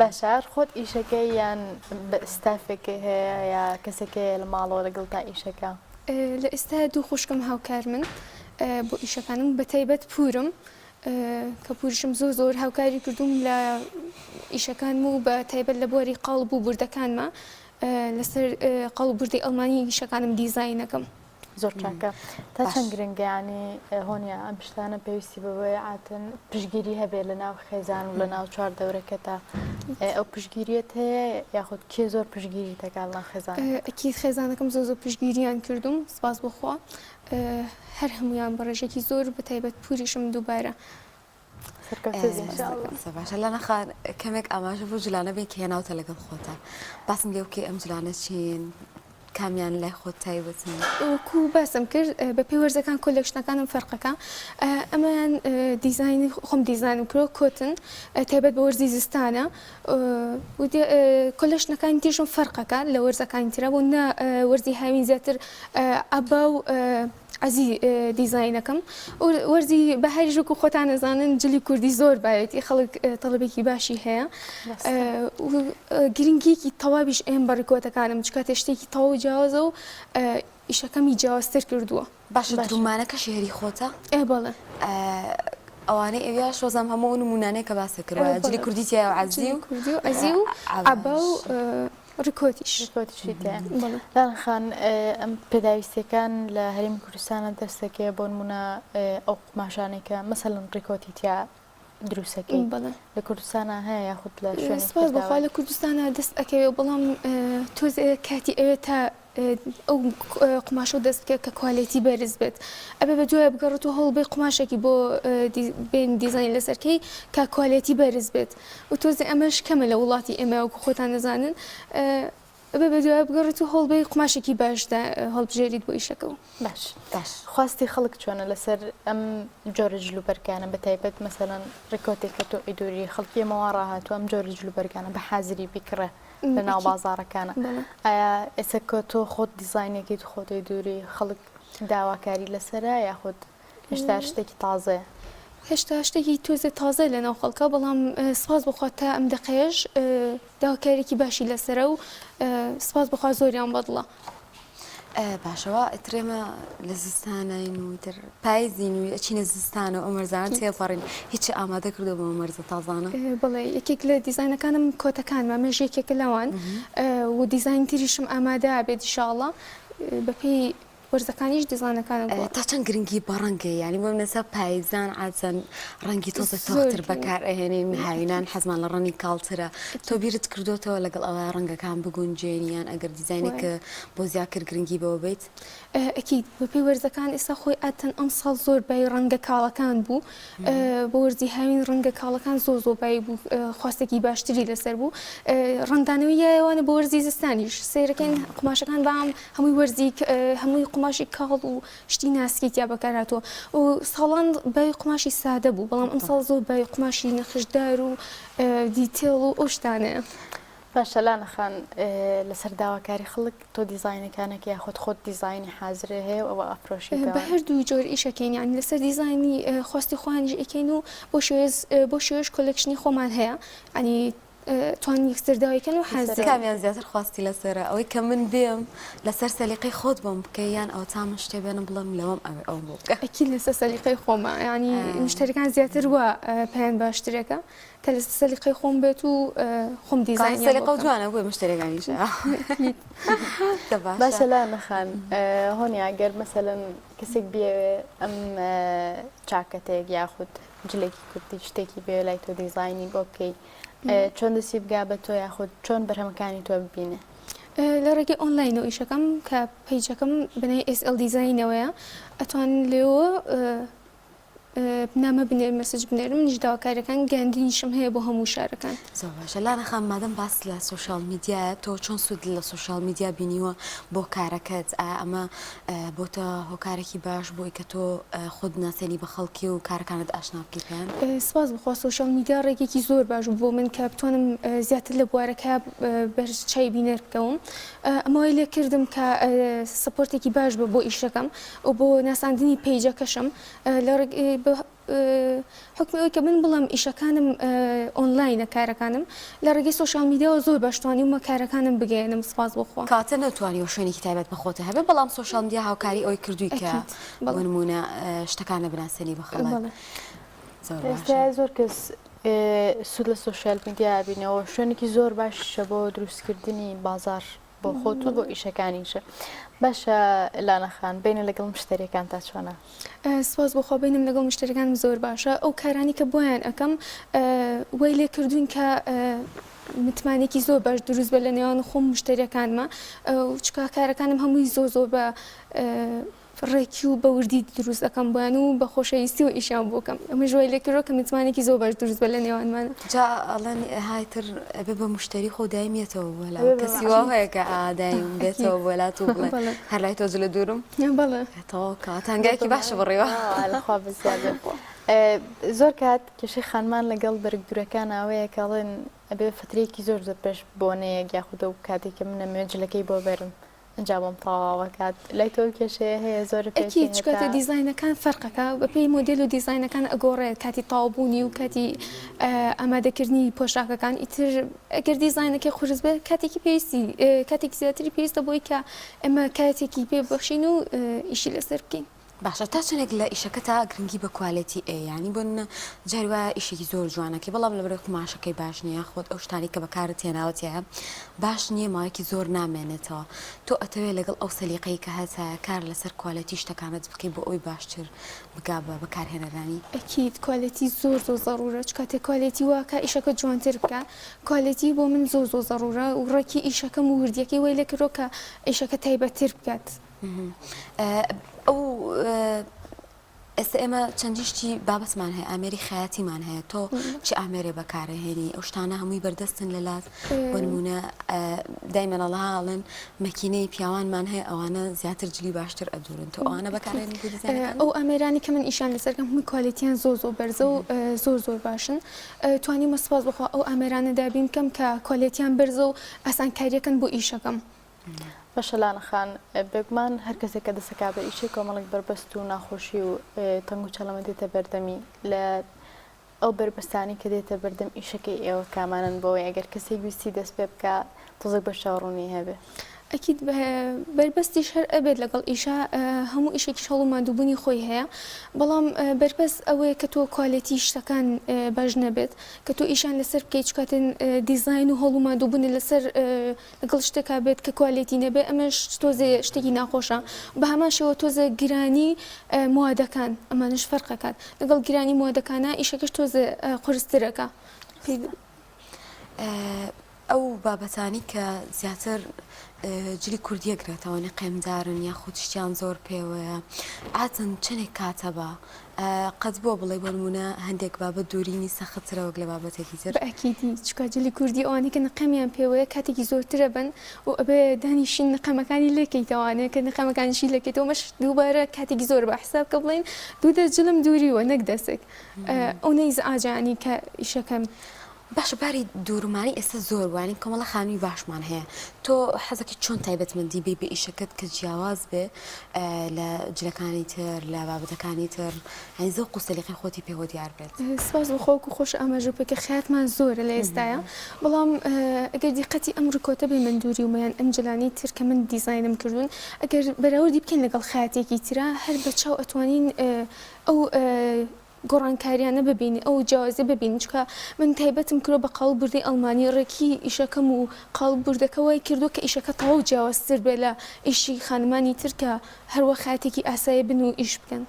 باشار خۆت ئیشەکەی یان بە ئستافێکی هەیە یا کەسێکی لە ماڵەوە لەگەڵ تا ئیشەکە لە ئێستا دوو خوشکم هاوکار من بۆ ئیشەکانم بە تایبەت پورم کە پوریشم زۆر هاوکاری کردوم لە ئیشەکان و بە تایبەت لە بۆری قاڵب و بوردەکانمە لەسەر قاڵ و بوردی ئەڵمانی ئیشەکانم دیزاینەکەم زۆر چاکە تا چەند گرنگیانی هۆنیە ئەم شتانە پێویستی بەوەی عاتن پشگیری هەبێت لە ناو خێزان و لە ناو چوار دەورەکە تا ئەو پشگیریت هەیە یاخود کێ زۆر پشگیری تەکال ناو خێزان ئەکید خێزانەکەم زۆر پشگیریان کردوم سپاس بخوا هەر هەمویان بە ڕێژێکی زۆر بە تایبەت پوریشم دووبارە باشە لە نەخان کەمێک ئاماژە بۆ جلانە بێ کە هێناوتە لەگەڵ خۆتە باسم لێوکێ ئەم جلانە چین کامیان لای خۆت تایبەتن وەکو باسم کرد بە پێی وەرزەکان کۆلێکشنەکانم فەرقەکە ئەمەیان دیزاینی خۆم دیزاین کرۆ کۆتن تایبەت بە وەرزی زستانە کۆلێکشنەکانی تیژم فەرقەکە لە وەرزەکانی ترە بۆ نە وەرزی هاوین زیاتر ئەبا و عزی دیزاینەکەم وەرزی بەهاری ژوک و خۆتان نەزانن جلی کوردی زۆر باەتی خەڵک تەڵەبێکی باشی هەیە گرنگیەکی تەواویش ئێم بەڕیکۆتەکانم چکاتە شتێکی تەواو جیاوازە و ئیشەکەمی جیاوازتر کردووە باشە درومانەکە شێری خۆتە بەڵێ ئەوانەی ئێویا شۆزەم هەموو نمونانەیە کە باسە کردوە جلی کوردی تیا و عزی و ئەزی و ئەبا و ڕکۆتیشی لاخان ئەم پێداویستەکان لە هەرێمی کوردستانە دەستەکەی بۆ نمونە ئەو قماشانێکە مەسەڵەن ڕێکۆتیتیا دروستەکەی لە کوردستانە هەیە یاخود لە شوێنی سپاس بەخوا لە کوردستانە دەست ئەەکەوێ بەڵام تۆز کاتی ئەوێ تا ئەو قماشە و دەست بکە کە کوالێتی بەرز بێت ئەبێ بە دوای بگەڕێت و هەڵ بێ قماشێکی بۆ بین دیزاین لەسەرکەی کا کوالێتی بەرز بێت و تۆزی ئەمەش کەمە لە وڵاتی ئێمە وەکو خۆتان نەزانن ئەبێ بە دوای بگەڕێت و هەڵ بێ قماشێکی باشدا هەڵبژێریت بۆ ئیشەکەەوە باش خواستی خەڵک چۆنە لەسەر ئەم جۆرە جلوبەرگانە بە تایبەت مەسەڵەن ڕێکۆتێکە تۆ ئیدوری خەڵکیەمەوە ڕاهاتوە ئەم جۆرە جلوبەرگانە بە حازری بیکڕە لە ناو بازارەکانە ئایا ئێستا کە تۆ خۆت دیزاینێکی خۆتی دووری خەڵک داواکاری لەسرە یاخود هێشتا شتێکی تازەیە هێشتا شتێکی تۆزە تازە لە ناو خەڵکە بەڵام سپاس بخوات تا ئەم دقەیەش داواکارێکی باشی لەسرە و سپاس بخوا زۆریان بەدڵە باشەوە ئەترێمە لە زستانین و تر پایزین و ئەچینە زستانە و ئەمەرزان تێپەڕین هیچی ئامادە کردو بە مەرزە تازانە بڵێ یەکێک لە دیزاینەکانم کۆتەکانمە مێژ یەکێکە لەوان و دیزاین تریشم ئامادە بێت ئینشاءڵڵا بەپێی وەرزەکانیش دیزاینەکانە تا چەند گرنگی بە ڕەنگە ینی بۆ نەسە پایزان عادەن ڕەنگی تۆزە تۆختر بەکار ئەهێنین هاوینان حەزمان لە ڕەنی کاڵترە تۆ بیرت کردوتەوە لەگەڵ ئەوە ڕەنگەکان بگونجێنیان ئەگەر دیزاینێکە بۆ زیاتر گرنگی بەوە بیت ئەکید بەپێی وەرزەکان ئێستا خۆی ئاتەن ئەم ساڵ زۆر بای ڕەنگە کاڵەکان بوو بۆ وەرزی هاوین ڕەنگە کاڵەکان زۆر بای بوو خواستێکی باشتری لەسەر بوو ڕەندانەوەیەوانە بۆ وەرزی زستانیش سیرەکەین قماشەکان بام هەمووی وەرزی هەمووی قماشی کاڵ و شتی ناسکیتیا بەکارهاتوە و ساڵان بای قماشی سادە بوو بەڵام ئەم ساڵ زۆر بای قماشی نەخشدار و دیتێڵ و ئەو شتانەیە باشە لاەخان لەسەر داواکاری خەڵک تۆ دیزاینەکانێک یاخۆت خۆت دیزاینی حازرە هەیە ئەوە ئەفرۆشی بە هەردوو جۆر ئیشەکەین یان لەسەر دیزاینی خواستی خۆیانیش ئەکەین و بۆ شێوەش کۆلێکشنی خۆمان هەیە ئەنی توان یەکسەرداویکەن و حەزەکەن کامیان زیاتر خواستی لەسەرە ئەوەی کە من بێم لەسەر سەلیقەی خۆت بۆم بکەیان ئەو تا من شتێ بێنم بڵم لەوەم ئەو بۆ بکە ئەکی لەسەر سەلیقەی خۆمە ینی مشتەکان زیاتر وە پێیان باشترەکە کە لە سەلیقەی خۆم بێت و خۆم دیزاین سەلیقە جوانە بۆی مشتێکەکانیشە باشە لا نەخان هۆنی ئەگەر مەسەلەن کەسێک بێوێ ئەم چاکەتێک یاخود جلێکی کوردی شتێکی بێ لای تۆ دیزاینی بۆ بکەیت چۆن دەستی بگا بە تۆ یاخود چۆن بەرهەمەکانی تۆ ببینێ لە ڕێگەی ئۆنلاینەوە ئیشەکەم کە پیجەکەم بنای SL دیزاینەوەیە ئەتوان لێەوە بنامە بنێر مەسج بنێرم منیش داواکاریەکان گەاندنیشم هەیە بۆ هەموو شارەکان زۆر باشە لا نەخام مادەم باس لە سوشال میدیایە تۆ چۆن سوود لە سوشال میدیا بینیوە بۆ کارەکەت ئەمە بۆتە هۆکارێکی باش بۆی کە تۆ خود ناسێنی بە خەڵکی و کارەکانت ئاشنا بکەیان سپاس بخوا سوشال میدیا ڕێگێکی زۆر باش بۆ من کە بتوانم زیاتر لە بوارەکە بەرچای بینەر بکەوم ئەمەوەی لێ کردم کە سپۆرتێکی باش بە بۆ ئیشەکەم و بۆ ناساندنی پیجەکەشم لە حکمی ئەوی کە من بڵم ئیشەکانم ئۆنلاینە کارەکانم لە ڕێگەی سوشال میدیاوە زۆر باشتوانی ومە کارەکانم بگەێنم سپاس بخوا کاتە نەتوانی و شوێنێکی تایبەت بەخۆتە هەبێ بەڵام سوشال میدیا هاوکاری ئەوی کردووی کە بۆ نمونە شتەکانە بناسێنی بە خەڵک ئێستا زۆر کەس سوود لە سوشال میدیا بینەوە شوێنێکی زۆر باشە بۆ دروستکردنی بازار بۆ خۆت و بۆ ئیشەکانیشە باشە لانەخان بینە لەگەڵ مشتریەکان تا چۆنە سپاس بۆ خۆ بینم لەگەڵ مشتریەکانم زۆر باشە ئەو کارانی کە بۆیان ئەەکەم وای لێ کردوون کە متمانێکی زۆر باش دروست بە لە نێوان خۆم مشتریەکانمە چکا کارەکانم هەمووی زۆر بە ڕێکی و بە وردی دروست ئەەکەم بۆیان و بە خۆشەویستی و ئیشیان بۆکەم ئەمە ژوای لێکردەوە کە متمانێکی زۆر باش دروست بە لە نێوانمانە جا ئەڵەن هایتر بێ بە مشتری خۆ دایمێتەوە وەلا کەسی وا هەیە کە ئادایم بێتەوە وەلات و بڵێ هەر لای تۆ لە دوورم بەڵێ تەواو کاتانگایکی باشە بڕێوە لەخوا بزیاد زۆر کات کێشەی خانمان لەگەڵ بەرگدورەکان ئەوەیە کەڵێن ئەبێ فترەیەکی زۆر پێش بۆنەیەک یاخودە و کاتێککە منە مێجلەکەی بۆ بەرم ئەنجامم تەواوەکات لای تۆ کێشەیە هەیە زۆر پێکی چکاتە دیزاینەکان فەرقەکە بە پێی مۆدل و دیزاینەکان ئەگۆڕێت کاتی تاوبوونی و کاتی ئامادەکردنی پۆشاکەکان ئیتر ئەگەر دیزاینەکەی خورز بێت کاتێکی پێویستی کاتێکی زیاتری پێویستە بۆی کە ئەمە کاتێکی پێ بەخشین و ئیشی لەسەر بکەین باشە تا چنێک لە ئیشەکە تا گرنگی بە کوالەتی ینی بۆ جاری وایە ئیشێکی زۆر جوانەکەی بەڵام لە بەرەو ماشەکەی باش نییە خۆت ئەو شتانی کە بەکارت تێناوەتیە باش نییە ماوەیەکی زۆر نامێنێتەوە تۆ ئەتەوێت لەگەڵ ئەو سەلیقەی کە هەسە کار لەسەر کوالەتی شتەکانت بکەی بۆ ئەوی باشتر بگا بە بەکارهێنەرانی ئەکیید کوالەتی زۆر زەڕورە کاتێک کوالەتی واکە ئیشەکە جوانتر بکە کوالەتی بۆ من زۆر زەڕورە و ڕێکی ئیشەکەم و وردیەکەی وی لەکردەوە کە ئیشەکە تایبەتتر بکات ئەو ئێستا ئێمە چەندیشتی بابەتمان هەیە ئامێری خەیاتیمان هەیە تۆ چی ئامێرێ بەکارەهێنی ئەو شتانە هەمووی بەردەستن لە لات بۆ نمونە دایمەنەڵاڵن مەکینەی پیاوانمان هەیە ئەوانە زیاتر جلی باشتر ئەدورن تۆ ئەوانە بەکارێنی ئەو ئامێرانی کە من ئیشان لەسەرکەم هەمووی کوالەتیان زۆر بەرزە و زۆر باشن توانیمە سپاس بخوا ئەو ئامێرانە دابین بکەم کە کوالەتیان بەرزە و ئاسانکاریەکەن بۆ ئیشەکەم باشە لانەخان بێگومان هەر کەسێک کە دەسەکا بە ئیشی کۆمەڵێک بربەست و ناخۆشی و تەنگ و چەڵەمە دێتە بەردەمی لە ئەو بربەستانی کە دێتە بەردەم ئیشەکەی ئێوە کامانن بۆەوەی ئەگەر کەسێک ویستی دەست پێ بکە تۆزێک بە شاڕوونی هەبێ ئەکیید بربەستیش هەر ئەبێت لەگەڵ ئیشە هەموو ئیشێکی شەڵ و مادووبوونی خۆی هەیە بەڵام بربەست ئەوەیە کە تۆ کوالەتی شتەکان باش نەبێت کە تۆ ئیشان لەسەر بکەیت چکاتن دیزاین و هەڵ و مادووبوونی لەسەر لەگەڵ شتێکا بێت کە کوالەتی نەبێت ئەمەش تۆزێ شتێکی ناخۆشە بە هەماشەوە تۆزە گرانی موادەکان ئەمانش فەرقەکات لەگەڵ گرانی موادەکانە ئیشەکەش تۆزە قورسترەکە ئەو بابەتانی کە زیاتر جلی کوردیە گرێتەوەنی قێمدارن یا خودشتیان زۆر پێوەیە ئاتن چنێک کاتە بە قەت بۆ بڵێ بۆ نمونە هەندێک بابەت دوورینی سەختترەوە لە بابەتێکی تر ئەکیدی چکا جلی کوردی ئەوانەی کە نەقەمیان پێوەیە کاتێکی زۆرترە بن و ئەبێ دانیشین نەقەمەکانی لێکەیتەوانەیە کە نەقەمەکانیشی لەکەیتەوە مەش دووبارە کاتێکی زۆر بە حساب کە بڵێن دوو دەست جلم دووریوە نەک دەسێک ئەو نەیز ئاجانی کە ئیشەکەم باش باری دوورمانی ئێستا زۆر وانی کۆمەڵە خانووی باشمان هەیە تۆ حەزەکەی چۆن تایبەتمەندی بێ بە ئیشەکەت کە جیاواز بێ لە جلەکانی تر لە بابەتەکانی تر هەنی زۆر قوسەلیقی خۆتی پێوە دیار بێت سپاس بە خۆک و خۆش ئاماژەپێکە خەیاتمان زۆرە لە ئێستاە بەڵام ئەگەر دیقەتی ئەم ڕکۆتە بێ من دووری ومەیان ئەم جلانی تر کە من دیزاینم کردوون ئەگەر بەراوردی بکەین لەگەڵ خەیاتێکی ترا هەر بە چاو ئەتوانین ئەو گۆڕانکاریانە ببینی ئەو جیاوازی ببین چکە من تایبەتم کردۆ بە قاڵ بردەی ئەڵمانی ڕێکی ئیشەکەم و قاڵ بردەکەوەی کردو کە ئیشەکە تەواو جیاوازتر بێ لە ئیشی خانمانی تر کە هەروە خاتێکی ئاسایی بن و ئیش بکەن.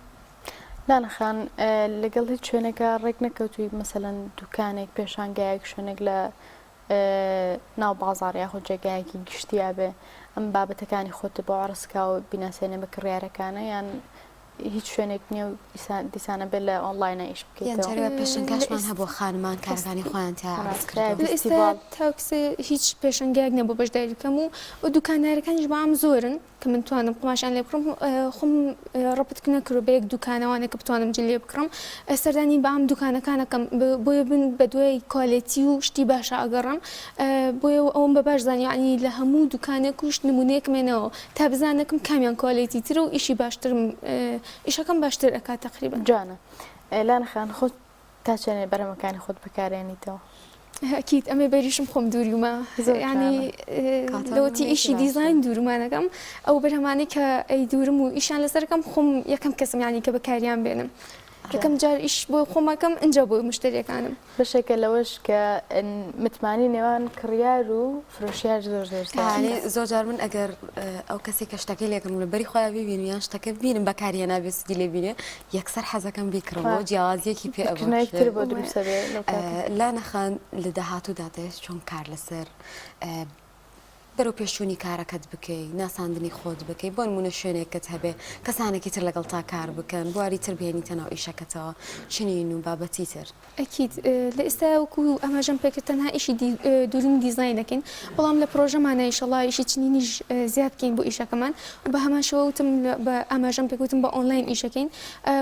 لانەخان لەگەڵ هیچ شوێنێکە ڕێک نەکەوتوی مەسەلەن دوکانێک پێشانگایەک شوێنێک لە ناو بازار یاخود جێگایەکی گشتیا بێ ئەم بابەتەکانی خۆت بۆ عڕسکا و بیناسێنێ بە کڕیارەکانە یان هیچ شوێنێک نییە و دیسانە بێت لە ئۆنلاینە ئیش بکەیتەوە پێشنگاشمان هەبوو خانمان کارەکانی خۆیان ئێستا تاکسێ هیچ پێشنگایەک نەبوو بەشداریکەم و دوکانارەکانیش بەام زۆرن کە من توانم قماشان لێ بکڕم خۆم ڕەپت نەکرۆ بە یەک دوکانەوانێک کە بتوانم جلێ بکڕم سەردانی بەام دوکانەکانەکەم بۆیە بن بە دوای کۆالێتی و شتی باشە ئەگەڕم بۆیە ئەوم بە باش زانانی لە هەموو دوکانێک و شت نمونەیەکمێنەوە تا بزانەکەم کامیان کۆالێتی ترە و ئیشی باشترم ئیشەکەم باشتر ئەکات تقریبان جوانە لانەخان خۆت تا چێنێ بەرەمەکانی خۆت بەکارێنیتەوە ئەکید ئەمێ بەریشم خۆم دووریمە ینی لەوەتی ئیشی دیزاین دوورمانەکەم ئەو بەرهەمانی کە ئەی دوورم و ئیشان لەسەرەکەم خۆم یەکەم کەسم ینی کە بەکاریان بێنم یەکەم جار ئیش بۆ خۆمەکەم اینجا بۆ مشتریەکانم بەشێکە لەوەش کە متمانی نێوان کڕیار و فرۆشیار زۆر زۆر جار من ئەگەر ئەو کەسی کە شتەکەی لێکم لە بەری خۆیان ببین یان شتەکە ببینم بەکاریە نابێستی لێ بینێ یەکسەر حەزەکەم بیکڕەوە جیاوازیەکی پێ ئەوتر بۆ دروستە بێ لا نەخان لە داهاتوودا دەست چۆن کار لەسەر بەرەو پێشوونی کارەکەت بکەی ناساندنی خۆت بکەی بۆ نمونە شوێنێکت هەبێ کەسانێکی تر لەگەڵ تا کار بکەن بواری تر بێنیتە ناو ئیشەکەتەوە چنین و بابەتی تر ئەکید لە ئێستا وەکو ئەماژەم پێکرد تەنها ئیشی دوورین دیزاینەکەین بەڵام لە پرۆژەمانە ئیشەڵا ئیشی چنینیش زیاد بکەین بۆ ئیشەکەمان بە هەمان شێوە وتم بە ئەماژەم پێکوتم بە ئۆنلاین ئیشەکەین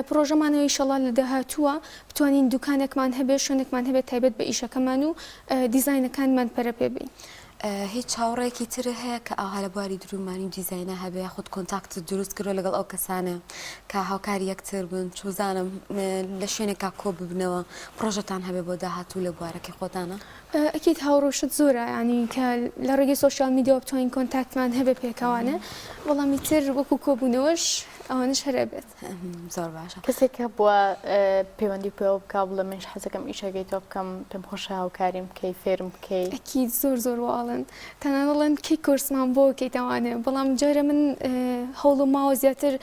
پرۆژەمانەوە ئیشەڵا لە داهاتووە بتوانین دوکانێکمان هەبێ شوێنێکمان هەبێت تایبەت بە ئیشەکەمان و دیزاینەکانمان پەرە پێ بین. هیچ چاوەڕێکی تر هەیە کە ئاها لە بواری درومانی دیزاینە هەبێ خودت کۆنتاکت دروست کردۆ لەگەڵ ئەو کەسانە کە هاوکاری یەکتر بن چوزانم لە شوێنێکا کۆ ببنەوە پرۆژەتان هەبێ بۆ داهاتوو لە بوارەکەی خۆتانە ئەکید هاوڕۆشت زۆرە ینی کە لە ڕێگەی سوۆشیال میدیۆ بتوانین کۆنتاکتمان هەبێ پێکەوانە وەڵامی تر وەکو کۆبوونەوەش ئەوانش هەرە بێت زۆر باشە کەسێکە بووە پەیوەندی پێوە بکە بڵێ منش حەزەکەم ئیشەکەی تۆ بکەم پێم خۆشە هاوکاریم بکەی فێرم بکەی ئەکید زۆر واڵن تەنانەڵەن کەی کورسمان بۆ بکەیتەوانێ بەڵام جارە من هەوڵم ماوە زیاتر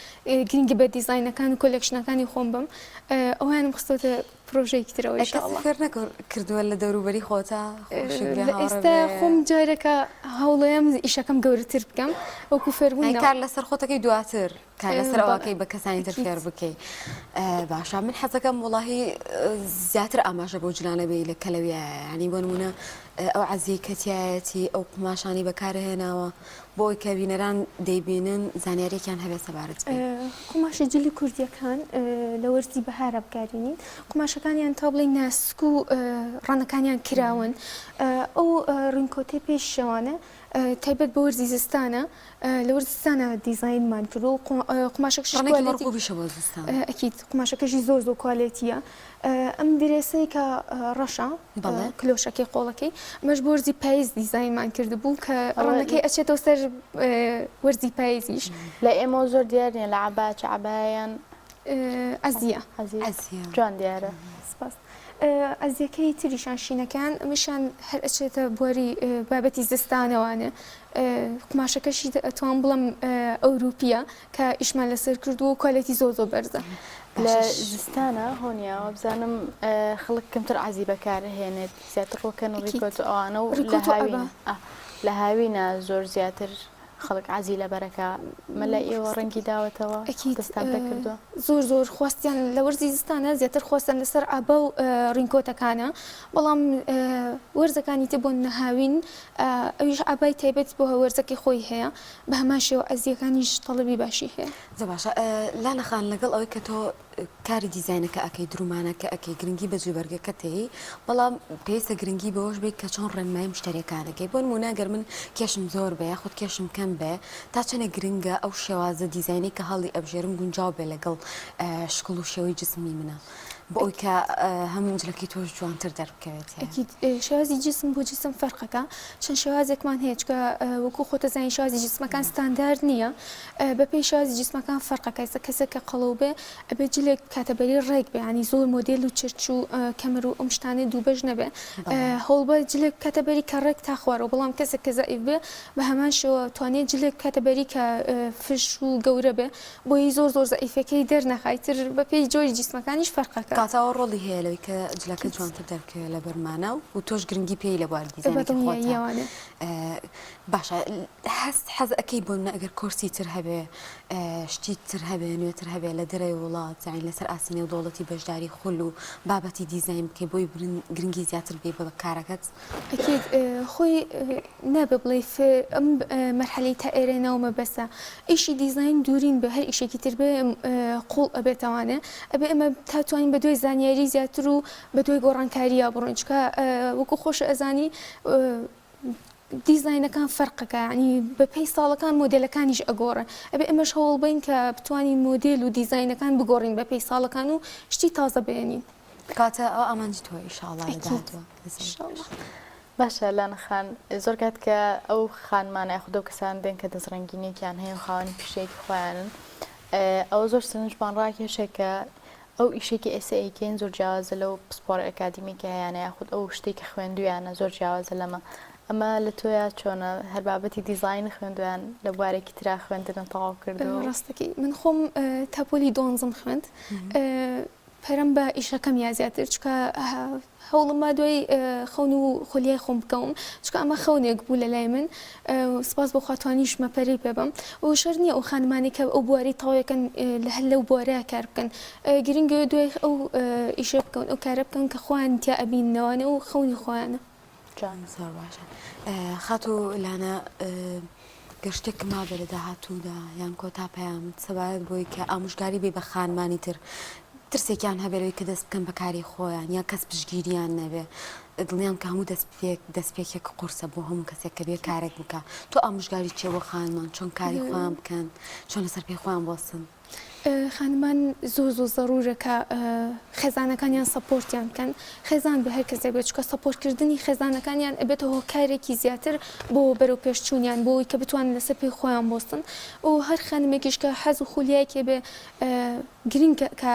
گرنگی بە دیزاینەکان و کۆلێکشنەکانی خۆم بم ئەوانم خستۆتە پرۆژەیەکی ترەوە ئینشاءالله فێر کردووە لە دەوروبەری خۆتە ئێستا خۆم جارێکە هەوڵەیەم ئیشەکەم گەورەتر بکەم وەکو فێربوون کار لەسەر خۆتەکەی دواتر کار لەسەر ئەوەکەی بە کەسانی تر فێر بکەی باشە من حەزەکەم وڵاهی زیاتر ئاماژە بۆ جلانە بێ لە کەلەویە ینی بۆ نمونە ئەو عەزی کەتیایەتی ئەو قماشانی بەکارهێناوە بۆی کە بینەران دەیبینن زانیاریێکیان هەبێت سەبارەت قماشی جلی کوردیەکان لە وەرزی بەهارە بکارێنین قماشەکانیان تا بڵێ ناسک و ڕەنەکانیان کراون ئەو ڕینکۆتەی پێش شەوانە تایبەت بە وەرزی زستانە لە وەرزستانە دیزاینمان کردو ئەکید قماشەکەشی زۆر کۆالێتیە ئەم درێسەی کە ڕەشە کلۆشەکەی قۆڵەکەی ئەمەش بۆ وەرزی پاییز دیزاینمان کرده بوو کە ڕەنەکەی ئەچێتەوە سەر وەرزی پاییزیش لە ئێمە زۆر دیارنیە لە عەباچ عەبایان ئەزیە جوان دیارە سپاس ئەزیەکەی تریشان شینەکان ئەمەشان هەر ئەچێتە بواری بابەتی زستانەوانە قماشەکەشی ئەتوان بڵم ئەوروپیە کە ئیشمان لەسەر کردووە و کۆالێتی زۆر بەرزە لە زستانە هۆنیاوە بزانم خەڵک کەمتر عەزی بەکارهێنێت زیاتر ڕۆکەن و ڕیکۆت ئەوانە و لە هاوینە زۆر زیاتر خەڵک عەزی لە بەرەکە مەلای ئێوە ڕەنگی داوەتەوە دەستان پێ کردووە زۆر خواستیان لە وەرزی زستانە زیاتر خواستن لەسەر ئابە و ڕینکۆتەکانە بەڵام وەرزەکانی تر بۆ نەهاوین ئەویش ئابای تایبەت بۆ وەرزەکەی خۆی هەیە بە هەمان شێوە ئەزیەکانیش تەڵەبی باشی هەیە زۆر باشە لا نەخان لەگەڵ ئەوەی کە تۆ کاری دیزاینەکە ئەکەی درومانەکە ئەکەی گرنگی بە جێبەرگەکە تێی بەڵام پێویستە گرنگی بەوەش بێت کە چۆن ڕێنمای مشتریەکانەکەی بۆ نمونە گەر من کێشم زۆر بێ یاخود کێشم کەم بێ تا چەنە گرنگە ئەو شێوازە دیزاینی کە هەڵی ئەبژێرم گونجاو بێ لەگەڵ شکڵ و شێوەی جسمی منە بۆ ئەوی کە هەموو جلەکەی تۆش جوانتر دەربکەوێت شێوازی جسم بۆ جسم فەرقەکە چەند شێوازێکمان هەیە چکە وەکو خۆتە زانین شێوازی جسمەکان ستاندارد نییە بەپێی شێوازی جسمەکان فەرقەکە کەسێکە قەڵەو بێ ئەبێ جلێک کاتەبەری ڕێک بێ ینی زۆر مۆدێل و چرچ و کەمەر و ئەم شتانێ دووبەش نەبێ هەوڵبە جلێک کاتەبەری کە ڕێک تا خوارەوە بەڵام کەسێک کە زەئیف بێ بە هەمان شێوە توانێت جلێک کاتەبەری کە فش و گەورە بێ بۆی زۆر زەئیفەکەی دەرنەخایتر بەپێی جۆری جسمەکانیش فەرقەکە کاتاوە ڕۆڵی هەیە لەوەی کە جلەکە جوانتر دەرکەوێت لە بەرمانە و تۆش گرنگی پێی لە بوار دیزاینەکە باشە حەز ئەەکەی بۆ منە ئەگەر کۆرسی تر هەبێ شتی تر هەبێ نوێتر هەبێ لە دەرەوەی وڵات زین لەسەر ئاسینە و دەوڵەتی بەشداری خول و بابەتی دیزاین بکەی بۆی گرنگی زیاتر بێ بە کارەکەت ئەکید خۆی نەبێ بڵێ ئەم مەرحەلەی تا ئێرەنەوەمە بەسە ئیشی دیزاین دوورین بە هەر ئیشێکی تر بێ قوڵ ئەبێتەوانێ ئەبێ ئەمە تاتوانین بە دوای زانیاری زیاتر و بە دوای گۆڕانکاریە بڕۆین چکە وەکو خۆش ئەزانی دیزاینەکان فەرقەکە ینی بەپێی ساڵەکان مۆدلەکانیش ئەگۆڕن ئەبێ ئەمەش هەوڵ بین کە بتوانین مۆدل و دیزاینەکان بگۆڕین بەپێی ساڵەکان و شتی تازە بێنین کاتە ئەو ئامانجی تۆ ئینشاءڵڵا لەداهاتوە باشە لاەنخان زۆر کات کە ئەو خانمانە یاخودە و کەسان بێن کە دەستڕنگینێکیان هەیە و خاوەنی پیشەیەکی خۆیانن ئەوە زۆر سنجمان ڕاکێشێکە ئەو ئیشێکی ئێسەیکەین زۆر جیاوازە لەو پسپۆر ئەکادیمیکە هەیەیانە یاخود ئەو شتێکی خوێندویانە زۆر جیاوازە لەمە ئەمە لە تۆیە چۆنە هەر بابەتی دیزاین خوێندویان لە بوارێکی ترا خوێندن تەواو کردو ڕاستەکەی من خۆم تاپۆلی دۆنزم خوێند پەرم بە ئیشەکەم یا زیاتر چکە هەوڵما دوای خەون و خۆلیای خۆم بکەم چکە ئەمە خەونێک بوو لە لای من سپاس بۆ خواتوانیشمە پەرەی پێبم و شەر نییە ئەو خانمانی کە ئەو بواری تاوەکەن لە هەر لەو بوارەیە کار بکەن گرنگە دوای ئەو ئیشە بکەن ئەو کارە بکەن کە خوان تیا ئەبینەوەنە و خەونی خۆیانە زۆر باشە خاتو لانە گەشتێک مابێ لە داهاتوودا یان کۆتا پەیامت سەبارەت بۆی کە ئامۆژگاری بێ بە خانمانی تر ترسێکیان هەبێتەوەی کە دەست بکەن بە کاری خۆیان یا کەس پشگیریان نەبێ دڵیان کە هەموو دەستپێکێک قورسە بۆ هەموو کەسێک کە بێ کارێک بکە تۆ ئامۆژگاری چێ بۆ خانمان چۆن کاری خۆیان بکەن چۆن لەسەر پێی خۆیان بۆسن خانمان زۆر زەڕورە کە خێزانەکانیان سەپۆرتیان بکەن خێزان بە هەر کەسێک بێت چکە سەپۆرتکردنی خێزانەکانیان ئەبێتە هۆکارێکی زیاتر بۆ بەرەو پێشچوونیان بۆی کە بتوانن لەسەر پێی خۆیان بۆستن و هەر خانمێکیش کە حەز و خولیایەکێ بێ گرنگ کە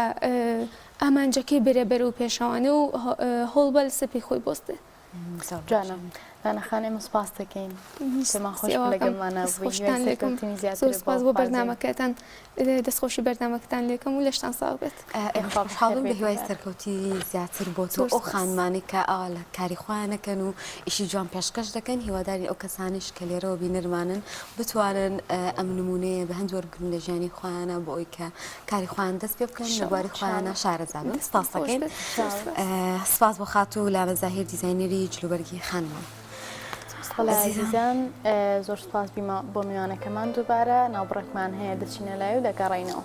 ئامانجەکەی بێرە بەرەو پێشەوانە و هەوڵبە لەسەر پێی خۆی بۆستێ جانم لانەخانێ سپاس دەکەین پێمان خۆش لەگەڵمانە سپاس بۆ بەرنامەکەتان دەستخۆشی بەرنامەکەتان لێکم و لەشتان ساڵ بێت خاڵم بە هیوای سەرکەوتی زیاتر بۆ تۆ ئەو خانمانی کە ئاوا لە کاری خۆیانەکەن و ئیشی جوان پێشکەش دەکەن هیواداری ئەو کەسانش کە لێرەوە بینەرمانن بتوانن ئەم نمونەیە بە هەند وەرگن لە ژیانی خۆیانە بۆ ئەوی کە کاری خۆیان دەست پێ بکەن لە بواری خۆیانە شارەزابن سپاس دەکەین سپاس بۆ خاتو لامە زاهیر دیزاینەری جلوبەرگی خانمان عزیزان زۆر سپاس بۆ میوانەکەمان دووبارە ناوبڕێکمان هەیە دەچینە لای و دەگەڕێینەوە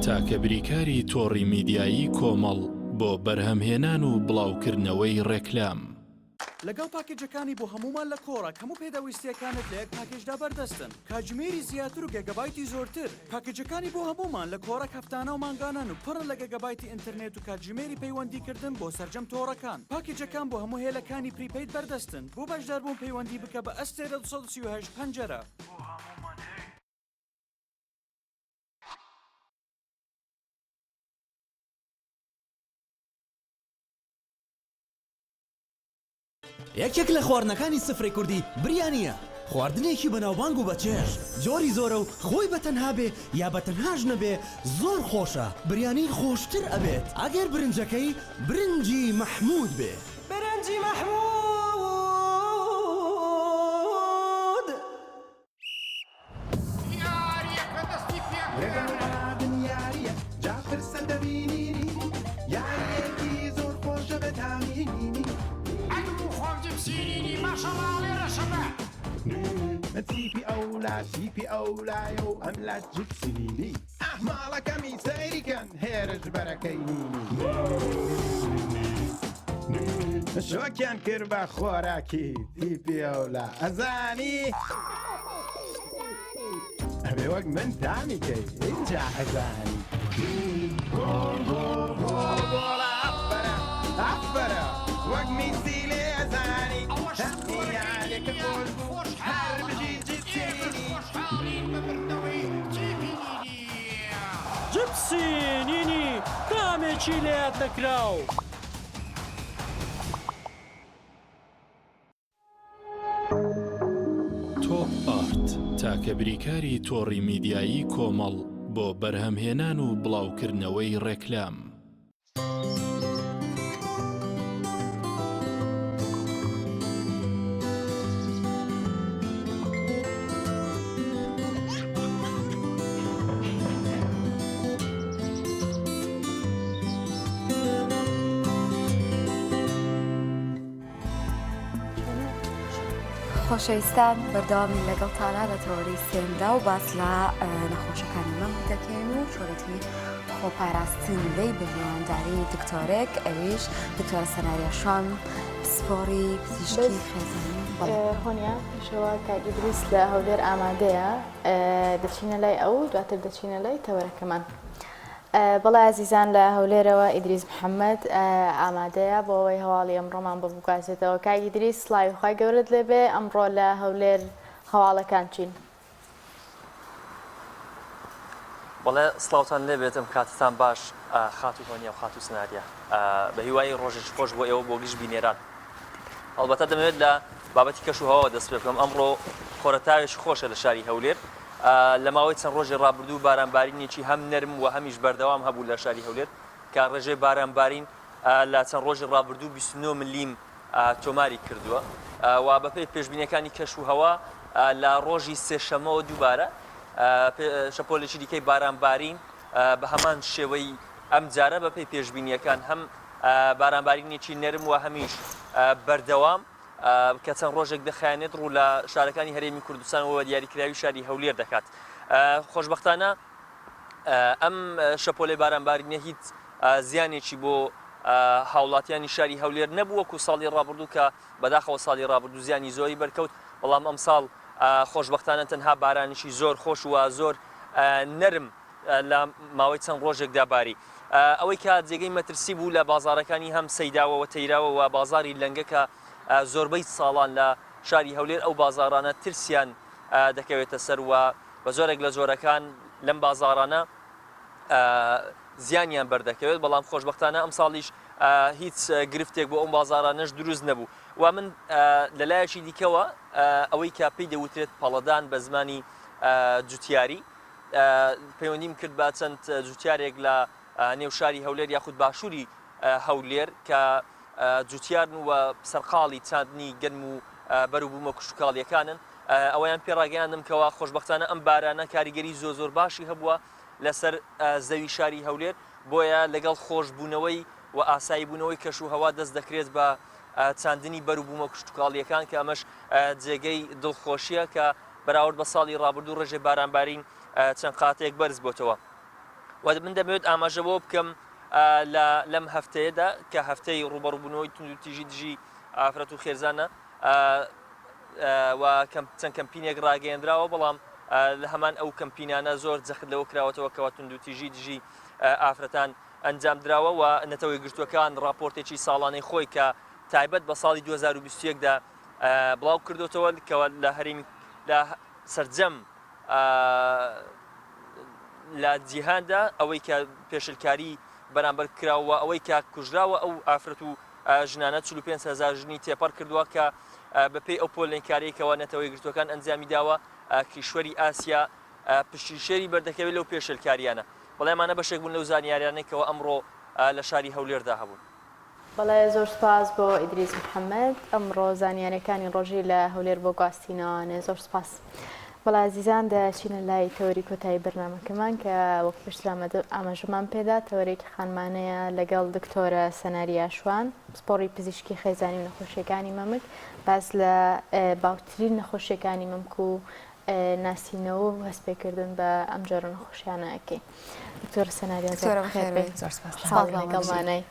تاکە بریکاری تۆڕی میدیایی کۆمەڵ بۆ بەرهەمهێنان و بڵاوکردنەوەی ڕێکلام لەگەڵ پاکێجەکانی بۆ هەمومان لە کۆڕە هەموو پێداویستیەکانت لە یەک پاکێجدا بەردەستن کاتژمێری زیاتر و گەگەبایتی زۆرتر پاکێجەکانی بۆ هەمومان لە کۆڕە هەفتانە و مانگانان و پڕن لە گەگەبایتی ئینتەرنێت و کاتژمێری پەیوەندیکردن بۆ سەرجەم تۆڕەکان پاکێجەکان بۆ هەموو هێلەکانی پریپەید بەردەستن بۆ بەشداربوون پەیوەندی بکە بە ئەستێرە 238 پەنجەرە یەکێک لە خواردنەکانی سفرەی کوردی بریانیە خواردنێکی بەناوبانگ و بەچێژ جۆری زۆرە و خۆی بەتەنها بێ یا بەتەنهاش نەبێ زۆر خۆشە بریانی خۆشتر ئەبێت ئەگەر برنجەکەی برنجی مەحموود بێ برنجی مەحموود تیپی ئەولایە و ئەم لات جپسینینی ئەحماڵەکەمی سەیریکەن هێرش بەرەکەینی شۆکیان کرد بە خۆراکی تیپی ئەولا ئەزانی ئەبێ وەک من تامیکەی اینجا ئەزانی ئەفبەرە وەک میسی لێ ئەزانی هەمیانێکە خۆش بوو هەر بژی جپسینی جپسینینی دامێکی لێت نەکراو تۆپ ئارت تاکە بریکاری تۆڕی میدیایی کۆمەڵ بۆ بەرهەمهێنان و بڵاوکردنەوەی ڕێکلام. خۆشەویستان بەردەوامی لەگەڵتانە لە تەوەری سێمدا و باس لە نەخۆشەکانی مەم دەکەین و چۆرەتی خۆپاراستن لی بەهێوانداری دکتۆرێک ئەویش دکتۆرە سەناریە شان پسپۆڕی پزیشکی خێزانی. هۆنیا پێشەوە کاگیدریس لە هەولێر ئامادەیە دەچینە لای ئەو دواتر دەچینە لای تەوەرەکەمان. بەڵێ عزیزان لە هەولێرەوە ئیدریس محەممەد ئامادەیە بۆ ئەوەی هەواڵی ئەمڕۆمان ببووکاتێتەوە. کاک ئیدریس سڵاوی خوای گەورت لێبێ ئەمڕۆ لە هەولێر هەواڵەکان چین؟ بەڵێ سڵاوتان لێبێتم کاتتان باش خاتو هۆنیا و خاتو سناریە بە هیوای ڕۆژێک خۆش بۆ ئێوە بۆ گشت بینێران. ئەڵبەتە دەمەوێت لە بابەتی کەش و هەواوە دەست پێ بکەم. ئەمڕۆ خۆرەتاوێش خۆشە لە شاری هەولێر. لە ماوەی چەند ڕۆژی ڕابردوو بارانبارینێکی هەم نەرم و هەمیش بەردەوام هەبوو لە شاری هەولێر کە ڕێژەی بارانبارین لە چەند ڕۆژی ڕابردوو 29 ملیم تۆماری کردووە و بەپێی پێشبینیەکانی کەش و هەوا لە ڕۆژی سێشەمەوە دووبارە شەپۆلێکی دیکەی بارانبارین بە هەمان شێوەی ئەم جارە بەپێی پێشبینیەکان هەم بارانبارینێکی نەرم و هەمیش بەردەوام کە چەند ڕۆژێک دەخایەنێت ڕوو لە شارەکانی هەرێمی کوردستانەوە دیاریکراوی شاری هەولێر دەکات. خۆشبەختانە ئەم شەپۆلەی بارانبارینە هیچ زیانێکی بۆ هاوڵاتیانی شاری هەولێر نەبوو وەکو ساڵی ڕابردوو کە بەداخەوە ساڵی ڕابردوو زیانی زۆری بەرکەوت، بەڵام ئەم ساڵ خۆشبەختانە تەنها بارانێکی زۆر خۆش و زۆر نەرم لە ماوەی چەند ڕۆژێکدا باری. ئەوەی کە جێگەی مەترسی بوو لە بازارەکانی هەم سەیداوەوە تەیراوە و بازاری لەنگە کە زۆربەی ساڵان لە شاری هەولێر ئەو بازارانە ترسیان دەکەوێتە سەر و بە زۆرێک لە جۆرەکان لەم بازارانە زیانیان بەردەکەوێت، بەڵام خۆشبەختانە ئەم ساڵیش هیچ گرفتێک بۆ ئەم بازارانەش دروست نەبوو. و من لەلایەکی دیکەوە ئەوەی کە پێی دەوترێت پەڵەدان بە زمانی جوتیاری پەیوەندیم کرد بە چەند جوتیارێک لە نێو شاری هەولێر یاخود باشووری هەولێر کە جوتیارن و سەرقاڵی چاندنی گەنم و بەروبوومە کوشتکاڵیەکانن. ئەوەیان پێڕاگەیاندم کەەوە خۆشبەختانە ئەم بارانە کاریگەری زۆر باشی هەبووە لەسەر زەوی شاری هەولێر، بۆیە لەگەڵ خۆشببوونەوەی و ئاسایی بوونەوەی کەش و هەوا دەست دەکرێت بە چاندنی بەروبوومە کوشتکاڵیەکان کە ئەمەش جێگەی دڵخۆشیە کە بەراورد بە ساڵی ڕابردوو ڕێژەی بارانبارین چەند قاتێک بەرز بۆتەوە. و من دەمەوێت ئاماژەوە بکەم لەم هەفتەیەدا کە هەفتەی ڕوبەڕووبوونەوەی تونند و تیژی دژی ئافرەت و خێرزانە و چەند کەمپینێک ڕاگەیەندراوە، بەڵام لە هەمان ئەو کەمپینانە زۆر جەخت لەوە کراوەتەوە کەوا تونند و تیژی دژی ئافرەتان ئەنجام دراوە و نەتەوەی گرتوەکان راپۆرتێکی ساڵانەی خۆی کە تایبەت بە ساڵی 2021دا بڵاو کردوتەوە کەوە لە هەرێمی لە سەرجەم لە جیهاندا ئەوەی کە پێشلکاری بەرامبەر کراوە ئەوەی کە کوژراوە ئەو ئافرەت و ژنانە 45,000 ژنی تێپەڕ کردووە کە بەپێی ئەو پۆلێنکاریەکەوە نەتەوەی گرتوەکان ئەنجامی داوە کیشوەری ئاسیا پشتیشێری بەردەکەوێت لەو پێشلکاریانە. بەڵێمانە بەشێک بوون لەو زانیاریانێکەوە ئەمڕۆ لە شاری هەولێردا هەبوون. بەڵێ زۆر سپاس بۆ ئیدریس محەممەد ئەمڕۆ زانیاریەکانی ڕۆژی لە هەولێر بۆ گواستینەوەانێ. زۆر سپاس. بەڵا عزیزان دەچینە لای تەوەری کۆتایی بەرنامەکەمان کە وەک پێشتر ئاماژەمان پێدا تەوەرێکی خانمانەیە لەگەڵ دکتۆرە سەناریە شوان پسپۆڕی پزیشکی خێزانی و نەخۆشیەکانی مەمک باس لە باوترین نەخۆشیەکانی مەمک و ناسینەوە و هەستپێکردن بە ئەم جۆرە نەخۆشیانەکەی. دکتۆر سەناریان لەگەڵمانای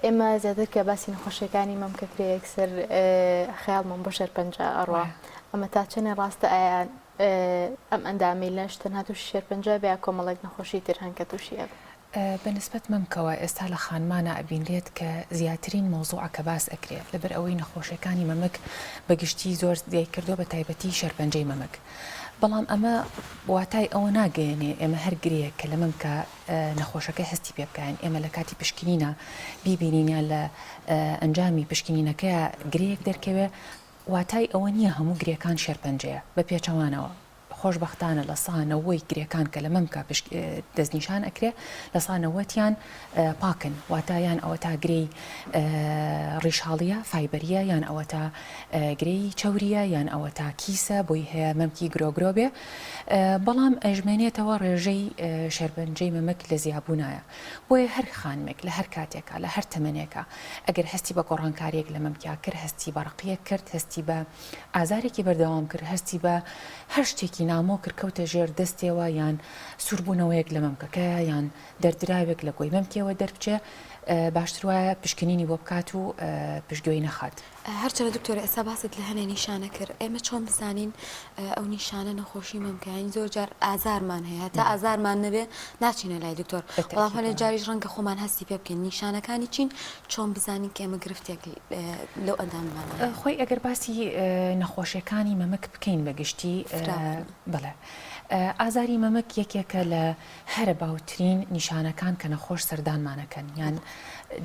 ئێمە زیاتر کە باسی نەخۆشیەکانی مەمکەکرێ یەکسەر خەیاڵمان بۆ شێرپەنجە ئەڕوا ئەمە تا چەنێ ڕاستە ئایا ئەم ئەندامی لەش تەنها تووشی شێرپەنجە بیا کۆمەڵێک نەخۆشی تر هەنکە تووشیە. بەنسبەت مەمکەوە ئێستا لە خانمانە ئەبینرێت کە زیاترین مۆزوعە کە باس ئەکرێت لەبەر ئەوەی نەخۆشیەکانی مەمک بەگشتی زۆر دیای کردو بە تایبەتی شێرپەنجەی مەمک. بەڵام ئەمە واتای ئەوە ناگەیەنێ ئێمە هەر گرەیەک کە لە مەمکە نەخۆشەکەی هەستی پێ بکەین ئێمە لە کاتی پشکنینە بیبینینە لە ئەنجامی پشکنینەکەیە گرەیەک دەرکەوێ واتای ئەوە نییە هەموو گرێکان شێرپەنجەیە بە پێچەوانەوە. خۆشببختانە لە سانەوەی گرێکان کە لە مەمکە دەستنیشان ئەکرێ لە سانەوەتیان پاکن واتایان ئەوە تا گرەی ڕیشاڵیە فایبەریە یان ئەوە تا گرەی چەوریە یان ئەوە تا کیسە بۆی هەیە مەمکی گرۆگرۆ بێ بەڵام ئەژمێنێتەوە ڕێژەی شێرپەنجەی مەمک لە زیابوونایە بۆیە هەر خانمێک لە هەر کاتێکە لە هەر تەمەنێکە ئەگەر هەستی بە گۆڕانکاریەک لە مەمکیا کرد هەستی بە ڕقیەک کرد هەستی بە ئازارێکی بەردەوام کرد هەستی بە هەر شتێکی نامۆ کردکەوتە ژێر دەستێەوە یان سووربوونەوەیەک لە مەمکەکە یان دەردراوێک لە گۆی مەمکیەوە دەربچێ باشتر وایە پشکنینی بۆ بکات و پشتگوێی نەخات. هەرچەنە دکتۆر ئێستا باست لە هەنێ نیشانە کرد ئێمە چۆن بزانین ئەو نیشانە نەخۆشی مەمکەین زۆر جار ئازارمان هەیە تا ئازارمان نەبێ ناچینە لای دکتۆر بەڵام هەنێ جاریش ڕەنگە خۆمان هەستی پێ بکەین نیشانەکانی چین چۆن بزانین کە ئێمە گرفتێک لەو ئەنداممان خۆی ئەگەر باسی نەخۆشیەکانی مەمک بکەین بەگشتی بڵێ ئازاری مەمک یەکێکە لە هەرە باوترین نیشانەکان کە نەخۆش سەردانمانەکەن یان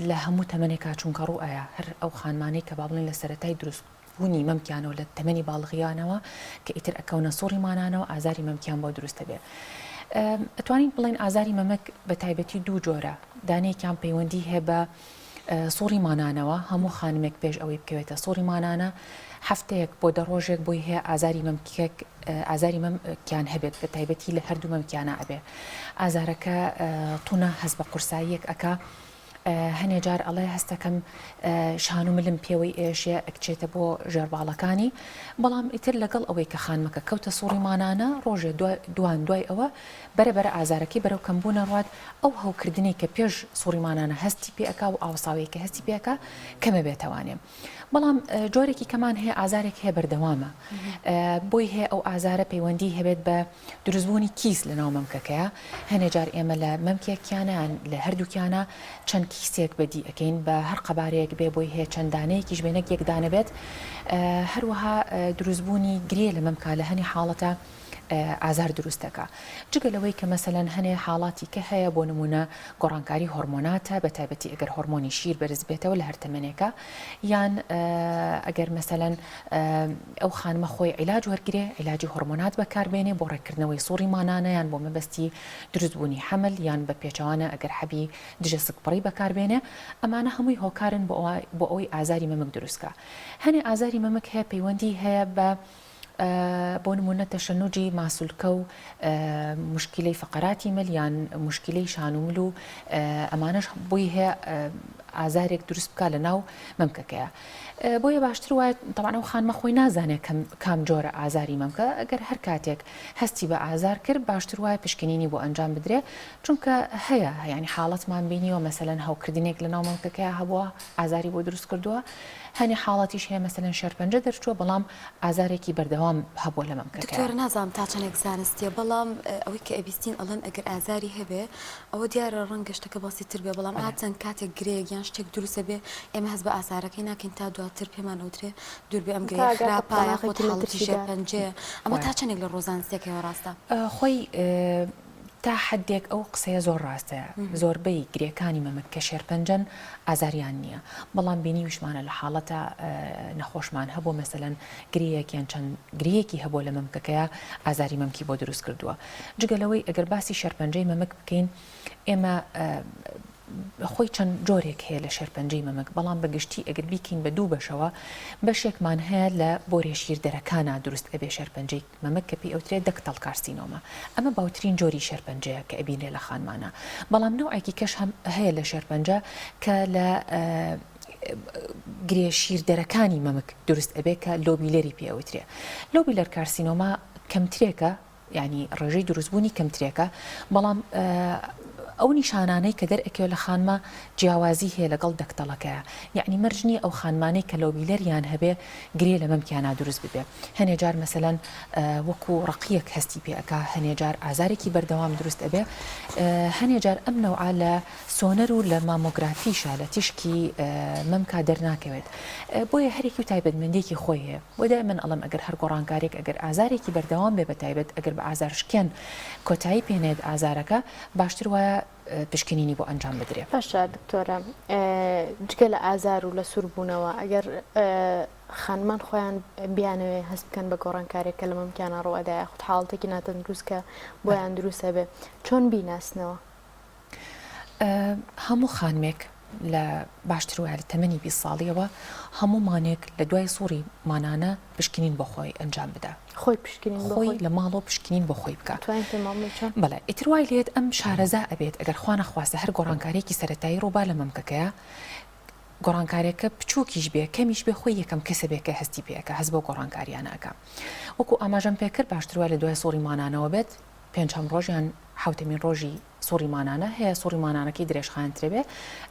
لە هەموو تەمەنێکا چونکە ڕوئایە هەر ئەو خانمانەی کە با بڵێن لە سەرەتای دروستبوونی مەمکیانەوە لە تەمەنی باڵغیانەوە کە ئیتر ئەکەونە سۆڕی مانانەوە ئازاری مەمکیان بۆ دروستە بێ. ئەتوانین بڵێن ئازاری مەمک بە تایبەتی دوو جۆرە دانەیەکیان پەیوەندی هەیە بە سۆڕی مانانەوە هەموو خانمێک پێش ئەوەی بکەوێتە سۆڕی مانانە هەفتەیەک بۆ دەڕۆژێک بۆی هەیە ئازاری مەمکێک ئازاری مەمکیان هەبێت بە تایبەتی لە هەردوو مەمکیانە ئەبێ ئازارەکە تونە هەست بە قورساییەک ئەکا هەنێ جار ئەڵێ هەستەکەم شان و ملم پێوەی ئێشێ ئەکچێتە بۆ ژێرباڵەکانی بەڵام ئیتر لەگەڵ ئەوەی کە خانمەکە کەوتە سوڕی مانانە ڕۆژێ دوای ئەوە بەرەبەرە ئازارەکەی بەرەو کەمبوونە ڕات ئەو هەوکردنی کە پێش سوڕی مانانە هەستی پێەکا و ئاوساوەیە کە هەستی پێەکە کەمە بێتەوانێ. بەڵام جۆرێکی کەمان هەیە ئازارێک هەیە بەردەوامە بۆی هەیە ئەو ئازارە پەیوەندی هەبێت بە دروستبوونی کیس لە ناو مەمکەکەیە هەنێ جار ئێمە لە مەمکێکیانە لە هەردووکیانە چەند کیسێک بەدی ئەەکەین بە هەر قەبارەیەک بێ بۆی هەیە چەندانەیەکیش بێنێک یەکدانە بێت هەروەها دروستبوونی گرێ لە مەمکە لە هەنی حاڵەتە ئازار دروستەکە جگە لەوەی کە مەسەلەن هەنێ حاڵاتی کە هەیە بۆ نمونە گۆڕانکاری هۆرمۆناتە بە تایبەتی ئەگەر هۆرمۆنی شیر بەرز بێتەوە لە هەر تەمەنێکە یان ئەگەر مەسەلەن ئەو خانمە خۆی عیلاج وەرگێ عیلاجی هۆرمۆنات بەکاربێنێ بۆ ڕێکردنەوەی سوڕی مانانە یان بۆ مەبەستی دروستبوونی حەمل یان بە پێچەوانە ئەگەر حەبی دژە سکپڕی بەکاربێنێ ئەمانە هەمووی هۆکارن بۆ ئەوەی ئازاری مەمک دروستکە. هەنێ ئازاری مەمک هەیە پەیوەندی هەیە بە بۆ نمونە تەشەنوجی ماسوولکە و مشکلەی فقراتی مل یان مشکلەی شانومل و ئەمانش بۆی هەیە ئازارێک دروست بکە لە ناو مەمکەکەیە. بۆیە باشتر وایە تەوان ئەو خانمە خۆی نازانێت کام جۆرە ئازاری مەمکە ئەگەر هەر کاتێک هەستی بە ئازار کرد باشتر وایە پشکنینی بۆ ئەنجام بدرێ چونکە هەیە ینی حاڵەتمان بینیەوە مەسەلەن هەوکردنێک لە ناو مەمکەکەیە هەبووە ئازاری بۆ دروست کردووە هەنی حاڵەتیش هەیە مەسەلەن شێرپەنجە دەرچووە بەڵام ئازارێکی بەردەوام هەبووە لە مەمکەکە. دکتۆر نازانم تا چەندێک زانستیە بەڵام ئەوەی کە ئەبیستین ئەڵەن ئەگەر ئازاری هەبێ ئەوە دیارە ڕەنگە شتەکە بەسیتر بێ بەڵام هاتەن کاتێک گرەیەک یان شتێک دروستە بێ ئێمە هەست بە ئازارەکەی ناکەین تا دواتر پێمان ئەوترێ دوور بێ ئەم گرەیە خراپە یاخود حاڵەتی شێرپەنجەیە ئەمە تا چەندێک لە ڕۆژانستێکەوە ڕاستە خۆی تا حدێک ئەو قسەیە زۆر ڕاستەیە زۆربەی گرێکانی مەمک کە شێرپەنجەن ئازاریان نییە بەڵام بینی وشمانە لە حاڵەتە نەخۆشمان هەبوو مەسەلەن گرەیەکیان چەند گرەیەکی هەبوو لە مەمکەکەیە ئازاری مەمکی بۆ دروست کردووە. جگەلەوەی ئەگەر باسی شێرپەنجەی مەمک بکەین ئێمە خۆی چەند جۆرێک هەیە لە شێرپەنجەی مەمک بەڵام بەگشتی ئەگەر بیکەین بە دوو بەشەوە بەشێکمان هەیە لە بۆرێ شیردەرەکانە دروست ئەبێ شێرپەنجەی مەمک کە پێی ئەوترێت دەکتەڵ کارسینۆمە ئەمە باوترین جۆری شێرپەنجەیە کە ئەبینێ لە خانمانە بەڵام نەوعێکی کەش هەیە لە شێرپەنجە کە لە گرێ شیردەرەکانی مەمک دروست ئەبێ کە لۆبیلەری پێ ئەوترێ لۆبیلەر کارسینۆما کەمترێکە ینی ڕێژەی دروستبوونی کەمترێکە بەڵام ئەو نیشانانەی کە دەرئەکەوێت لە خانمە جیاوازی هەیە لەگەڵ دەکتەڵەکەیە یعنی مەرجنی ئەو خانمانەی کە لۆبیلەریان هەبێ گرێ لە مەمکیانە دروست ببێ هەنێجار مەسەلەن وەکو ڕقیەک هەستی پێەکە هەنێجار ئازارێکی بەردەوام دروست ئەبێ هەنێجار ئەم نەوعا لە سۆنەر و لە مامۆگرافیشە لە تیشکی مەمکا دەرناکەوێت بۆیە هەرێکی و تایبەتمەندێکی خۆی هەیە بۆدا من ئەڵم ئەگەر هەر گۆڕانکارێک ئەگەر ئازارێکی بەردەوام بێ بە تایبەت ئەگەر بە ئازارشکێن کۆتایی پێنێت ئازارەکە باشتر وایە پشکنینی بۆ ئەنجام بدرێ باشە دکتۆرە جگە لە ئازار و لە سووربوونەوە ئەگەر خانمان خۆیان بیانەوێ هەست بکەن بە گۆڕانکارێکە لە مەمکیانە ڕۆەدای خودت حاڵەتێکی ناتەندروستکە بۆیان دروستە بێ چۆن بیناسنەوە هەموو خانمێک لە باشتر وایە لە تەمەنی 20 ساڵیەوە هەموو مانێک لە دوای سووری مانانە پشکنین بۆ خۆی ئەنجام بدە خۆی پشکنین خۆی لە ماڵەوە پشکنین بۆ خۆی بکات بەڵێ ئیتر وای لێت ئەم شارەزا ئەبێت ئەگەر خوا نەخواستە هەر گۆڕانکارێکی سەرەتایی ڕووبا لە مەمکەکەیە گۆڕانکارێکە بچووکیش بێ کەمیش بێ خۆی یەکەم کەسە بێکە هەستی پێەکە هەست بۆ گۆڕانکاریانەکە وەکو ئاماژەم پێکرد باشتر وای لە دوای سووری مانانەوە بێت پێنجەم ڕۆژیان حوتەمین ڕۆژی سووری مانانە هەیە سووری مانانەکەی درێژخانترێ بێ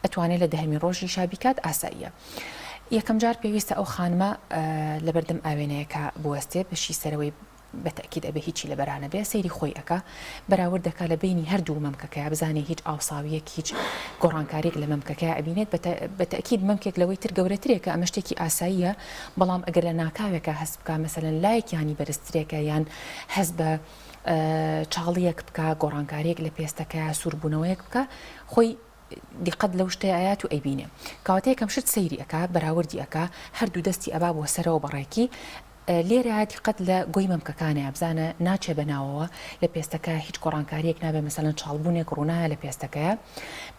ئەتوانێت لە دەهەمین ڕۆژی شابیکات ئاساییە یەکەم جار پێویستە ئەو خانمە لە بەردەم ئاوێنەیەەکە بوەستێ بەشی سەرەوەی بەتەکیید ئەبێ هیچی لە بەرانە بێ سەیری خۆی ئەکا بەراورد دەکا لە بینی هەردوو مەمکەکەیە بزانێ هیچ ئاوساویەک هیچ گۆڕانکارێک لە مەمکەکەیە ئەبینێت بەتەکیید مەمکێک لەوەی تر گەورەترێکە ئەمە شتێکی ئاساییە بەڵام ئەگەر لە ناکاوێکە هەست بکە مەسەلەن لایەکیانی بەرزترێکە یان هەست بە چاڵیەک بکە گۆڕانکاریەک لە پێستەکەیە سووربوونەوەیەک بکە خۆی دیقەت لەو شتەیە ئايات و ئەیبینێ کاواتەیەکەم شت سەیری ئەکا بەراوردی ئەکا هەردوو دەستی ئەبا بۆ سەرەوە بەڕێکی لێرە دیقەت لە گۆی مەمکەکانەیە بزانە ناچێ بەناوەوە لە پێستەکە هیچ گۆڕانکاریەک نابێ مەسەلەن چاڵبوونێک ڕوونایە لە پێستەکەیە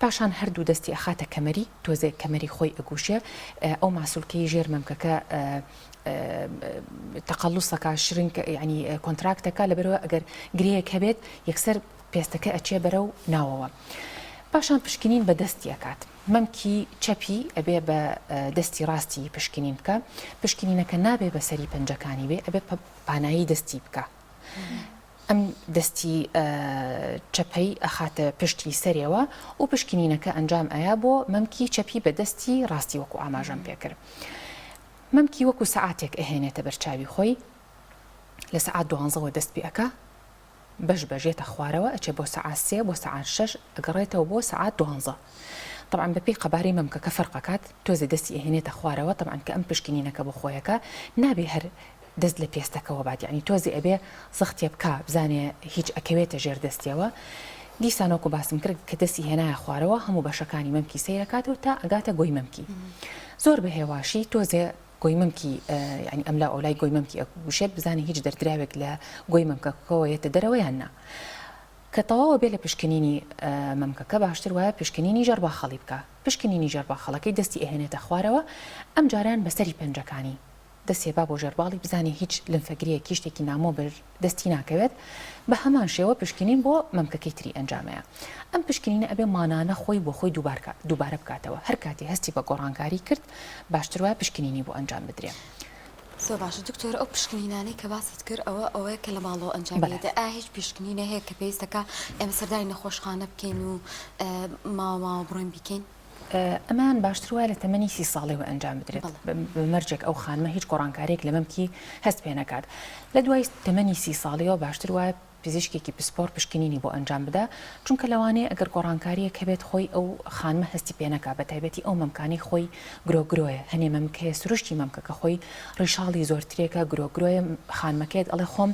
پاشان هەردوو دەستی ئەخاتە کەمەری تۆزێک کەمەری خۆی ئەگوشێ ئەو ماسوولکەی ژێر مەمکەکە تەقەڵوسەکە شرنگ ینی کۆنتراکتەکە لەبەرەوە ئەگەر گرەیەک هەبێت یەکسەر پێستەکە ئەچێ بەرە و ناوەوە پاشان پشکنین بە دەستی ئەکات مەمکی چەپی ئەبێ بە دەستی ڕاستی پشکنین بکە پشکنینەکە نابێ بە سەری پەنجەکانی بێ ئەبێ پانایی دەستی بکە ئەم دەستی چەپەی ئەخاتە پشتی سەرەوە و پشکنینەکە ئەنجام ئایا بۆ مەمکی چەپی بە دەستی ڕاستی وەکو ئاماژەم پێکرد مەمکی وەکو سەعاتێک ئەهێنێتە بەرچاوی خۆی لە سەعات 12 دەست پێ ئەکا بەش بەژێتە خوارەوە ئەچێ بۆ سەعات 3 بۆ سەعات 6 ئەگەڕێتەوە بۆ سەعات 12 طبعا بەپێی قەبارەی مەمکەکە فەرقەکات تۆزێ دەستی ئەهێنێتە خوارەوە طبعا کە ئەم پشکنینەکە بۆ خۆیەکە نابێ هەر دەست لە پێستەکەەوە بات یعنی تۆزێ ئەبێ زەختێ بکە بزانێ هیچ ئەکەوێتە ژێر دەستیەوە دیسانۆکو باسم کرد کە دەستی هێنایە خوارەوە هەموو بەشەکانی مەمکی سەیرەکاتەوە تا ئەگاتە گۆی مەمکی زۆر بە هێواشی تۆزێ گۆی مەمکی ینی ئەملا ئەولای گۆی مەمکی ئەگوشێت بزانێ هیچ دەردراوێک لە گۆی مەمکەکەەوەیەتە دەرەوە یان نا کە تەواوە بێ لە پشکنینی مەمکەکە باشتر وایە پشکنینی ژەرباخەڵی بکە پشکنینی ژەرباخەڵەکەی دەستی ئەهێنێتە خوارەوە ئەم جاریان بەسەری پەنجەکانی دەستێ با بۆ ژەرباڵی بزانێ هیچ لەنفەگریەکی شتێکی نامۆ بەر دەستی ناکەوێت بە هەمان شێوە پشکنین بۆ مەمکەکەی تری ئەنجامەیە ئەم پشکنینە ئەبێ مانانە خۆی بۆ خۆی دووبارە بکاتەوە هەر کاتی هەستی بە گۆڕانکاری کرد باشتر وایە پشکنینی بۆ ئەنجام بدرێ سۆ باشە دکتۆر ئەو پشکنینانەی کە باست کرد ئەوەیە کە لە ماڵەوە ئەنجامێتە هیچ پشکنینە هەیە کە پێویستەکە ئێمە سەرداری نەخۆشخانە بکەین و ماوە بڕۆین بیکەین ئەمان باشتر وایە لە تەمەنی 30 ساڵەوە ئەنجام بدرێت بمەرجێک ئەو خانمە هیچ گۆڕانکارێک لە مەمکی هەست پێ نەکات لە دوای تەمەنی 30 ساڵەوە باشتر وایە پزیشکێکی پسپۆر پشکنینی بۆ ئەنجام بدە چونکە لەوانەیە ئەگەر گۆڕانکاریە کەبێت خۆی ئەو خانمە هەستی پێنەکە بە تایبەتی ئەو مەمکانی خۆی گرۆگرۆیە هەنێ مەمکەیە سروشتی مەمکەکە خۆی ڕیشاڵی زۆرترێکە گرۆگرۆیە خانمەکەیت ئەڵێ خۆم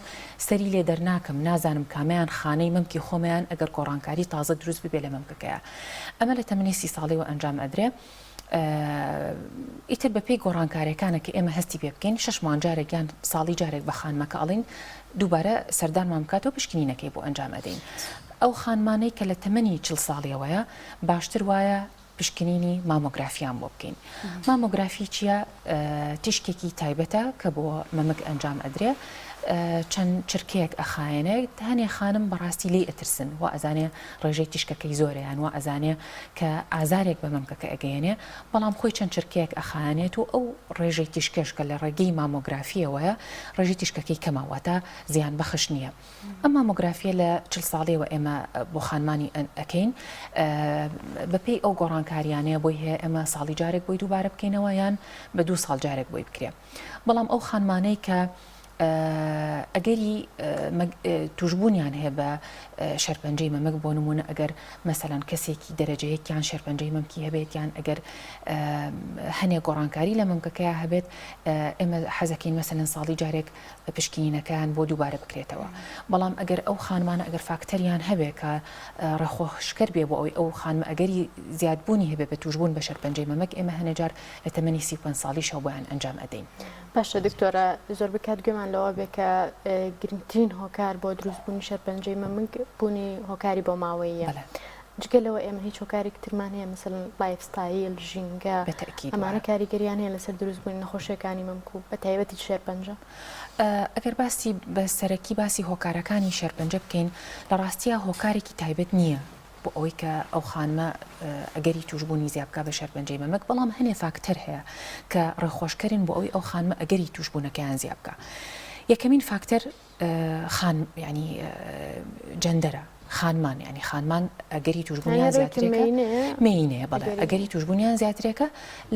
سەری لێ دەرناکەم نازانم کامیان خانەی مەمکی خۆمیان ئەگەر گۆڕانکاری تازە دروست ببێ لە مەمکەکەیە ئەمە لە تەمەنی 30 ساڵیەوە ئەنجام ئەدرێ ئیتر بەپێی گۆڕانکارەکانە کە ئێمە هەستی پێ بکەین 6 مانجارێک یان ساڵی جارێک بە خانمەکە ئەڵین دووبارە سەردانمان بکاتەوە پشکنینەکەی بۆ ئەنجام ئەدەین ئەو خانمانەی کە لە تەمەنی 40 ساڵیەوەیە باشتر وایە پشکنینی مامۆگرافیان بۆ بکەین مامۆگرافی چییە تیشکێکی تایبەتە کە بۆ مەمک ئەنجام ئەدرێ چەند چرکەیەک ئەخایەنێت هەنێ خانم بەڕاستی لێ ئەترسن و ئەزانێ ڕێژەی تیشکەکەی زۆرەیان و ئەزانێ کە ئازارێک بە مەمکەکە ئەگەیەنێ بەڵام خۆی چەند چرکەیەک ئەخایەنێت و ئەو ڕێژەی تیشکەشکە لە ڕێگەی مامۆگرافیەوەیە ڕێژی تیشکەکەی کەماوەتە زیان بەخش نییە. ئەم مامۆگرافیە لە 40 ساڵەوە ئێمە بۆ خانمانی ئەەکەین بەپێی ئەو گۆڕانکاریانەیە بۆی هەیە ئێمە ساڵی جارێک بۆی دووبارە بکەینەوە یان بە 2 ساڵ جارێک بۆی بکرێ. بەڵام ئەو خانمانەی کە ئەگەری توشببوونیان هەیە بە شەرپەنجەی مەمەک بۆ نمونە ئەگەر مەسەلاً کەسێکی دەرەجەیەکیان شەرپەنجەی مەمکی هەبێت یان ئەگەر هەنێک گۆڕانکاری لە مەمکەکەیە هەبێت ئێمە حەزەکەین مەسەلاً ساڵی جارێک پشکنینەکەیان بۆ دووبارە بکرێتەوە. بەڵام ئەگەر ئەو خانمانە ئەگەر فاکتەریان هەبێت کە ڕێخۆشکەر بێ بۆ ئەوی ئەو خانمە ئەگەری زیادبوونی هەبێت بە توشببوون بە شەرپەنجەی مەمەک ئێمە هەنێجار لە تەمەنی 35 ساڵیشەوە بۆیان ئەنجام ئەدەین. باشە دکتۆرە زۆر بکات گوێمان لەوە بێ کە گرنگترین هۆکار بۆ دروستبوونی شەرپەنجەی مەمک بوونی هۆکاری بۆ ماوەیە. جگەلەوە ئێمە هیچ هۆکارێک ترمان هەیە مەسەڵەن لایفستایل ژینگە ئەمانە کاریگەریان هەیە لەسەر دروستبوونی نەخۆشیەکانی مەمک و بە تایبەتی شێرپەنجە. ئەگەر باسی بە سەرەکی باسی هۆکارەکانی شێرپەنجە بکەین لە ڕاستیە هۆکارێکی تایبەت نییە بۆ ئەوەی کە ئەو خانمە ئەگەری توشببوونی زیابکە بە شەرپەنجەی مەمەک بەڵام هەنێ فاکتەر هەیە کە ڕێخۆشکەرن بۆ ئەوی ئەو خانمە ئەگەری توشببوونەکەیان زیابکە. یەکەمین فاکتەر ینی جەندەرە خانمان ینی خانمان ئەگەری توشببوونیان زیاترێکە مینەیە بەڵێ ئەگەری توشببوونیان زیاترێکە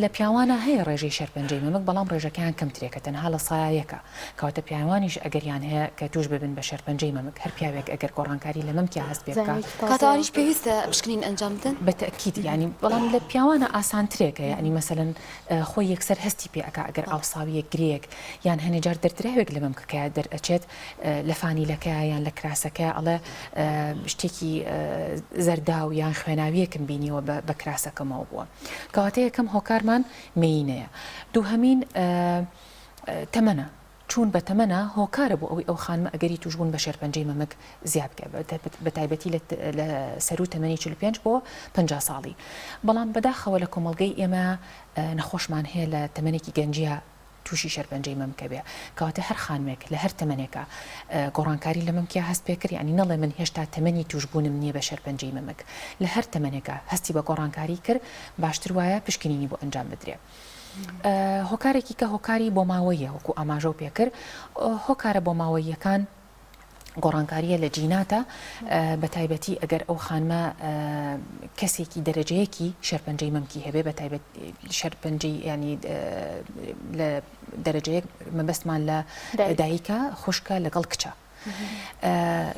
لە پیاوانە هەیە ڕێژەی شەرپەنجەی مەمەک بەڵام ڕێژەکەیان کەمترێکە تەنها لە سایەکە کەواتە پیاوانیش ئەگەریان هەیە کە توش ببن بە شەرپەنجەی مەمەک هەر پیاوێک ئەگەر گۆڕانکاری لە مەمکی هەست پێ بکات کاتەوانیش پێویستە پشکنین ئەنجام بدەن بەتەکید ینی بەڵام لە پیاوانە ئاسانترێکە ینی مەسەلەن خۆی یەکسەر هەستی پێ ئەکا ئەگەر ئاوساویە گرێک یان هەنێجار دەردراوێک لە مەمکەکە دەرئەچێت لە فانیلەکە یان لە کراسەکە ئەڵێ شتێکی زەردا و یان خوێناویەکم بینیوە بە کراسەکەمەوە بووە کەواتە یەکەم هۆکارمان مینەیە. دووهەمین تەمەنە چون بە تەمەنە هۆکارە بۆ ئەوی ئەو خانمە ئەگەری توشببوون بە شەرپەنجەی مەمەک زیاد بکە بە تایبەتی لە سەر و تەمەنی 45 بۆ 50 ساڵی. بەڵام بەداخەوە لە کۆمەڵگەی ئێمە نەخۆشمان هەیە لە تەمەنێکی گەنجیە تووشی شەرپەنجەی مەمکە بێ کەواتە هەر خانمێک لە هەر تەمەنێکە گۆڕانکاری لە مەمکیا هەست پێکرد ینی نەڵێ من هێشتا تەمەنی توشببوونم نییە بە شەرپەنجەی مەمەک لە هەر تەمەنێکە هەستی بە گۆڕانکاری کرد باشتر وایە پشکنینی بۆ ئەنجام بدرێ. هۆکارێکی کە هۆکاری بۆ ماوەیە وەکو ئاماژە و پێکرد هۆکارە بۆ ماوەیەکان گۆڕانکاریە لە جیناتە بە تایبەتی ئەگەر ئەو خانمە کەسێکی دەرەجەیەکی شەرپەنجەی مەمکی هەبێ بە تایبەت شەرپەنجەی ینی لە دەرەجەیەک مەبەستمان لە دایکە خوشکە لەگەڵ کچە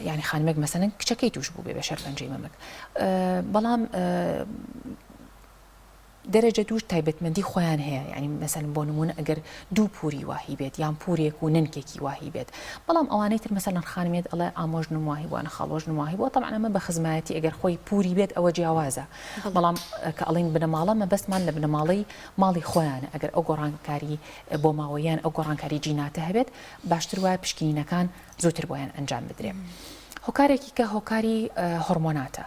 ینی خانمێک مەسەلەن کچەکەی توش بوو بێ بە شەرپەنجەی مەمەک بەڵام دەرەجە دووش تایبەتمەندی خۆیان هەیە ینی مەسەلەن بۆ نمونە ئەگەر دوو پووری واهی بێت یان پورێک و ننکێکی واهی بێت بەڵام ئەوانەی تر مەسەلەن خانمێت ئەڵێ ئامۆژنم واهی بووە خاڵۆژنم واهی بووە طبعا ئەمە بە خزمایەتی ئەگەر خۆی پووری بێت ئەوە جیاوازە بەڵام کە ئەڵین بنەماڵە مەبەستمان لە بنەماڵی ماڵی خۆیانە ئەگەر ئەو گۆڕانکاری بۆ ماوەیان ئەو گۆڕانکاری جیناتە هەبێت باشتر وایە پشکنینەکان زووتر بۆیان ئەنجام بدرێ. هۆکارێکی کە هۆکاری هۆرمۆناتە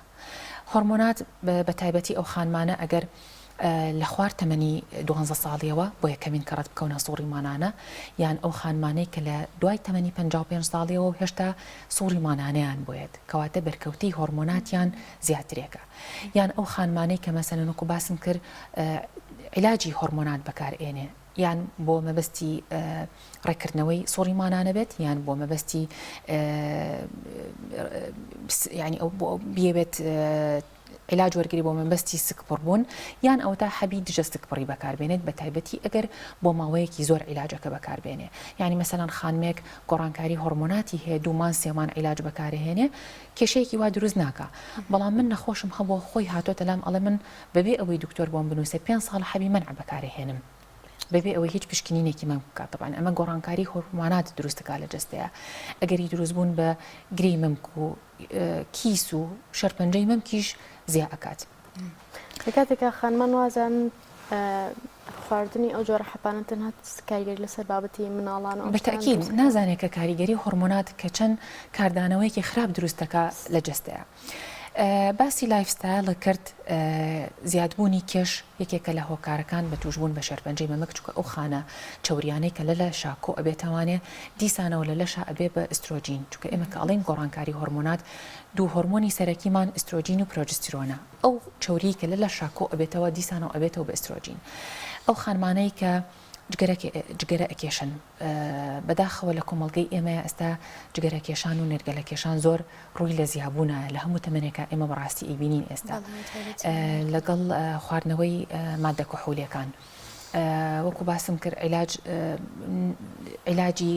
هۆرمۆنات بە تایبەتی ئەو خانمانە ئەگەر لە خوار تەمەنی 12 ساڵیەوە بۆ یەکەمین کەڕەت بکەونە سووڕی مانانە یان ئەو خانمانەی کە لە دوای تەمەنی 55 ساڵیەوە و هێشتا سووڕی مانانەیان بۆیێت کەواتە بەرکەوتی هۆرمۆناتیان زیاترێکە یان ئەو خانمانەی کە مەسەلەن وەکو باسم کرد عیلاجی هۆرمۆنات بەکارئێنێ یان بۆ مەبەستی ڕێکردنەوەی سووڕی مانانە بێت یان بۆ مەبەستی ینی ئەو بیەوێت علاج وەرگری بۆ مەبەستی سکپڕبوون یان ئەو تا حەبی دژە سکپڕی بەکاربێنێت بە تایبەتی ئەگەر بۆ ماوەیەکی زۆر عیلاجەکە بەکاربێنێ ینی مەسەلەن خانمێک گۆڕانکاری هۆرمۆناتی هەیە دوومان سێمان عیلاج بەکارهێنێ کێشەیەکی وا دروست ناکە بەڵام من نەخۆشم هەبوو خۆی هاتۆتە لام ئەڵێ من بەبێ ئەوەی دکتۆر بۆم بنووسێ 5 ساڵ حەبی منع بەکارهێنم بەبێ ئەوەی هیچ پشکنینێکی من بکات طبعا ئەمە گۆڕانکاری هۆرمۆنات دروستەکە لە جەستەیە ئەگەری دروستبوون بە گرەی مەمک و کیس و شەرپەنجەی مەمکیش زیاد ئەکات. کاتێکە خانمان وازان خواردنی ئەو جۆرە حەپانە تەنها کاریگەری لەسەر بابەتی مناڵانەوە بەتەکید نازانێت کە کاریگەری هۆرمۆنات کە چەند کاردانەوەیەکی خراپ دروستەکە لە جەستەیە. باسی لایفستایل کرد زیادبوونی کێش یەکێکە لە هۆکارەکان بە توشبوون بە شەرپەنجەی مەمەک چووکە ئەو خانە چەوریانەی کە لە شاکۆ ئەبێتوانێ دیسانەوە لە لەشە ئەبێ بە ئسترۆجین چونکە ئێمە کە ئەڵێن گۆڕانکاری هۆرمۆنات دوو هۆرمۆنی سەرەکیمان ئسترۆجین و پرۆجسترۆنە ئەو چەوری کە لە شاکۆ ئەبێتەوە دیسانەوە ئەبێتەوە بە ئسترۆجین ئەو خانمانەی کە جگەرە ئەکێشن بەداخەوە لە کۆمەڵگەی ئێمە ئێستا جگەرە کێشان و نێرگەلە کێشان زۆر ڕووی لە زیابوونە لە هەموو تەمەنێکە ئێمە بەڕاستی ئیبینین ئێستا لەگەڵ خواردنەوەی مادە کحولیەکان وەکو باسم کرد عیلاجی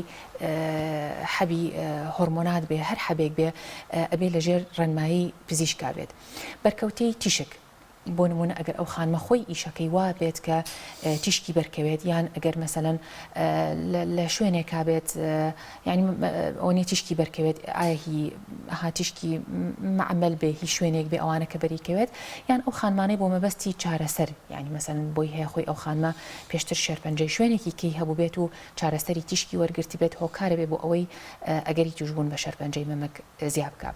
حەبی هۆرمۆنات بێ هەر حەبێک بێ ئەبێ لەژێر ڕەنمایی پزیشکا بێت بەرکەوتەی تیشک بۆ نمونە ئەگەر ئەو خانمە خۆی ئیشەکەی وا بێت کە تیشکی بەرکەوێت یان ئەگەر مەسەلەن لە شوێنێکا بێت ینی ئەوەنێ تیشکی بەرکەوێت ئایا هی ها تیشکی معمەل بێ هی شوێنێک بێ ئەوانە کە بەریکەوێت یان ئەو خانمانەی بۆ مەبەستی چارەسەر ینی مەسەلەن بۆی هەیە خۆی ئەو خانمە پێشتر شێرپەنجەی شوێنێکی کەی هەبوو بێت و چارەسەری تیشکی وەرگرتی بێت هۆکارە بێ بۆ ئەوەی ئەگەری توشبوون بە شێرپەنجەی مەمەک زیاد بکە.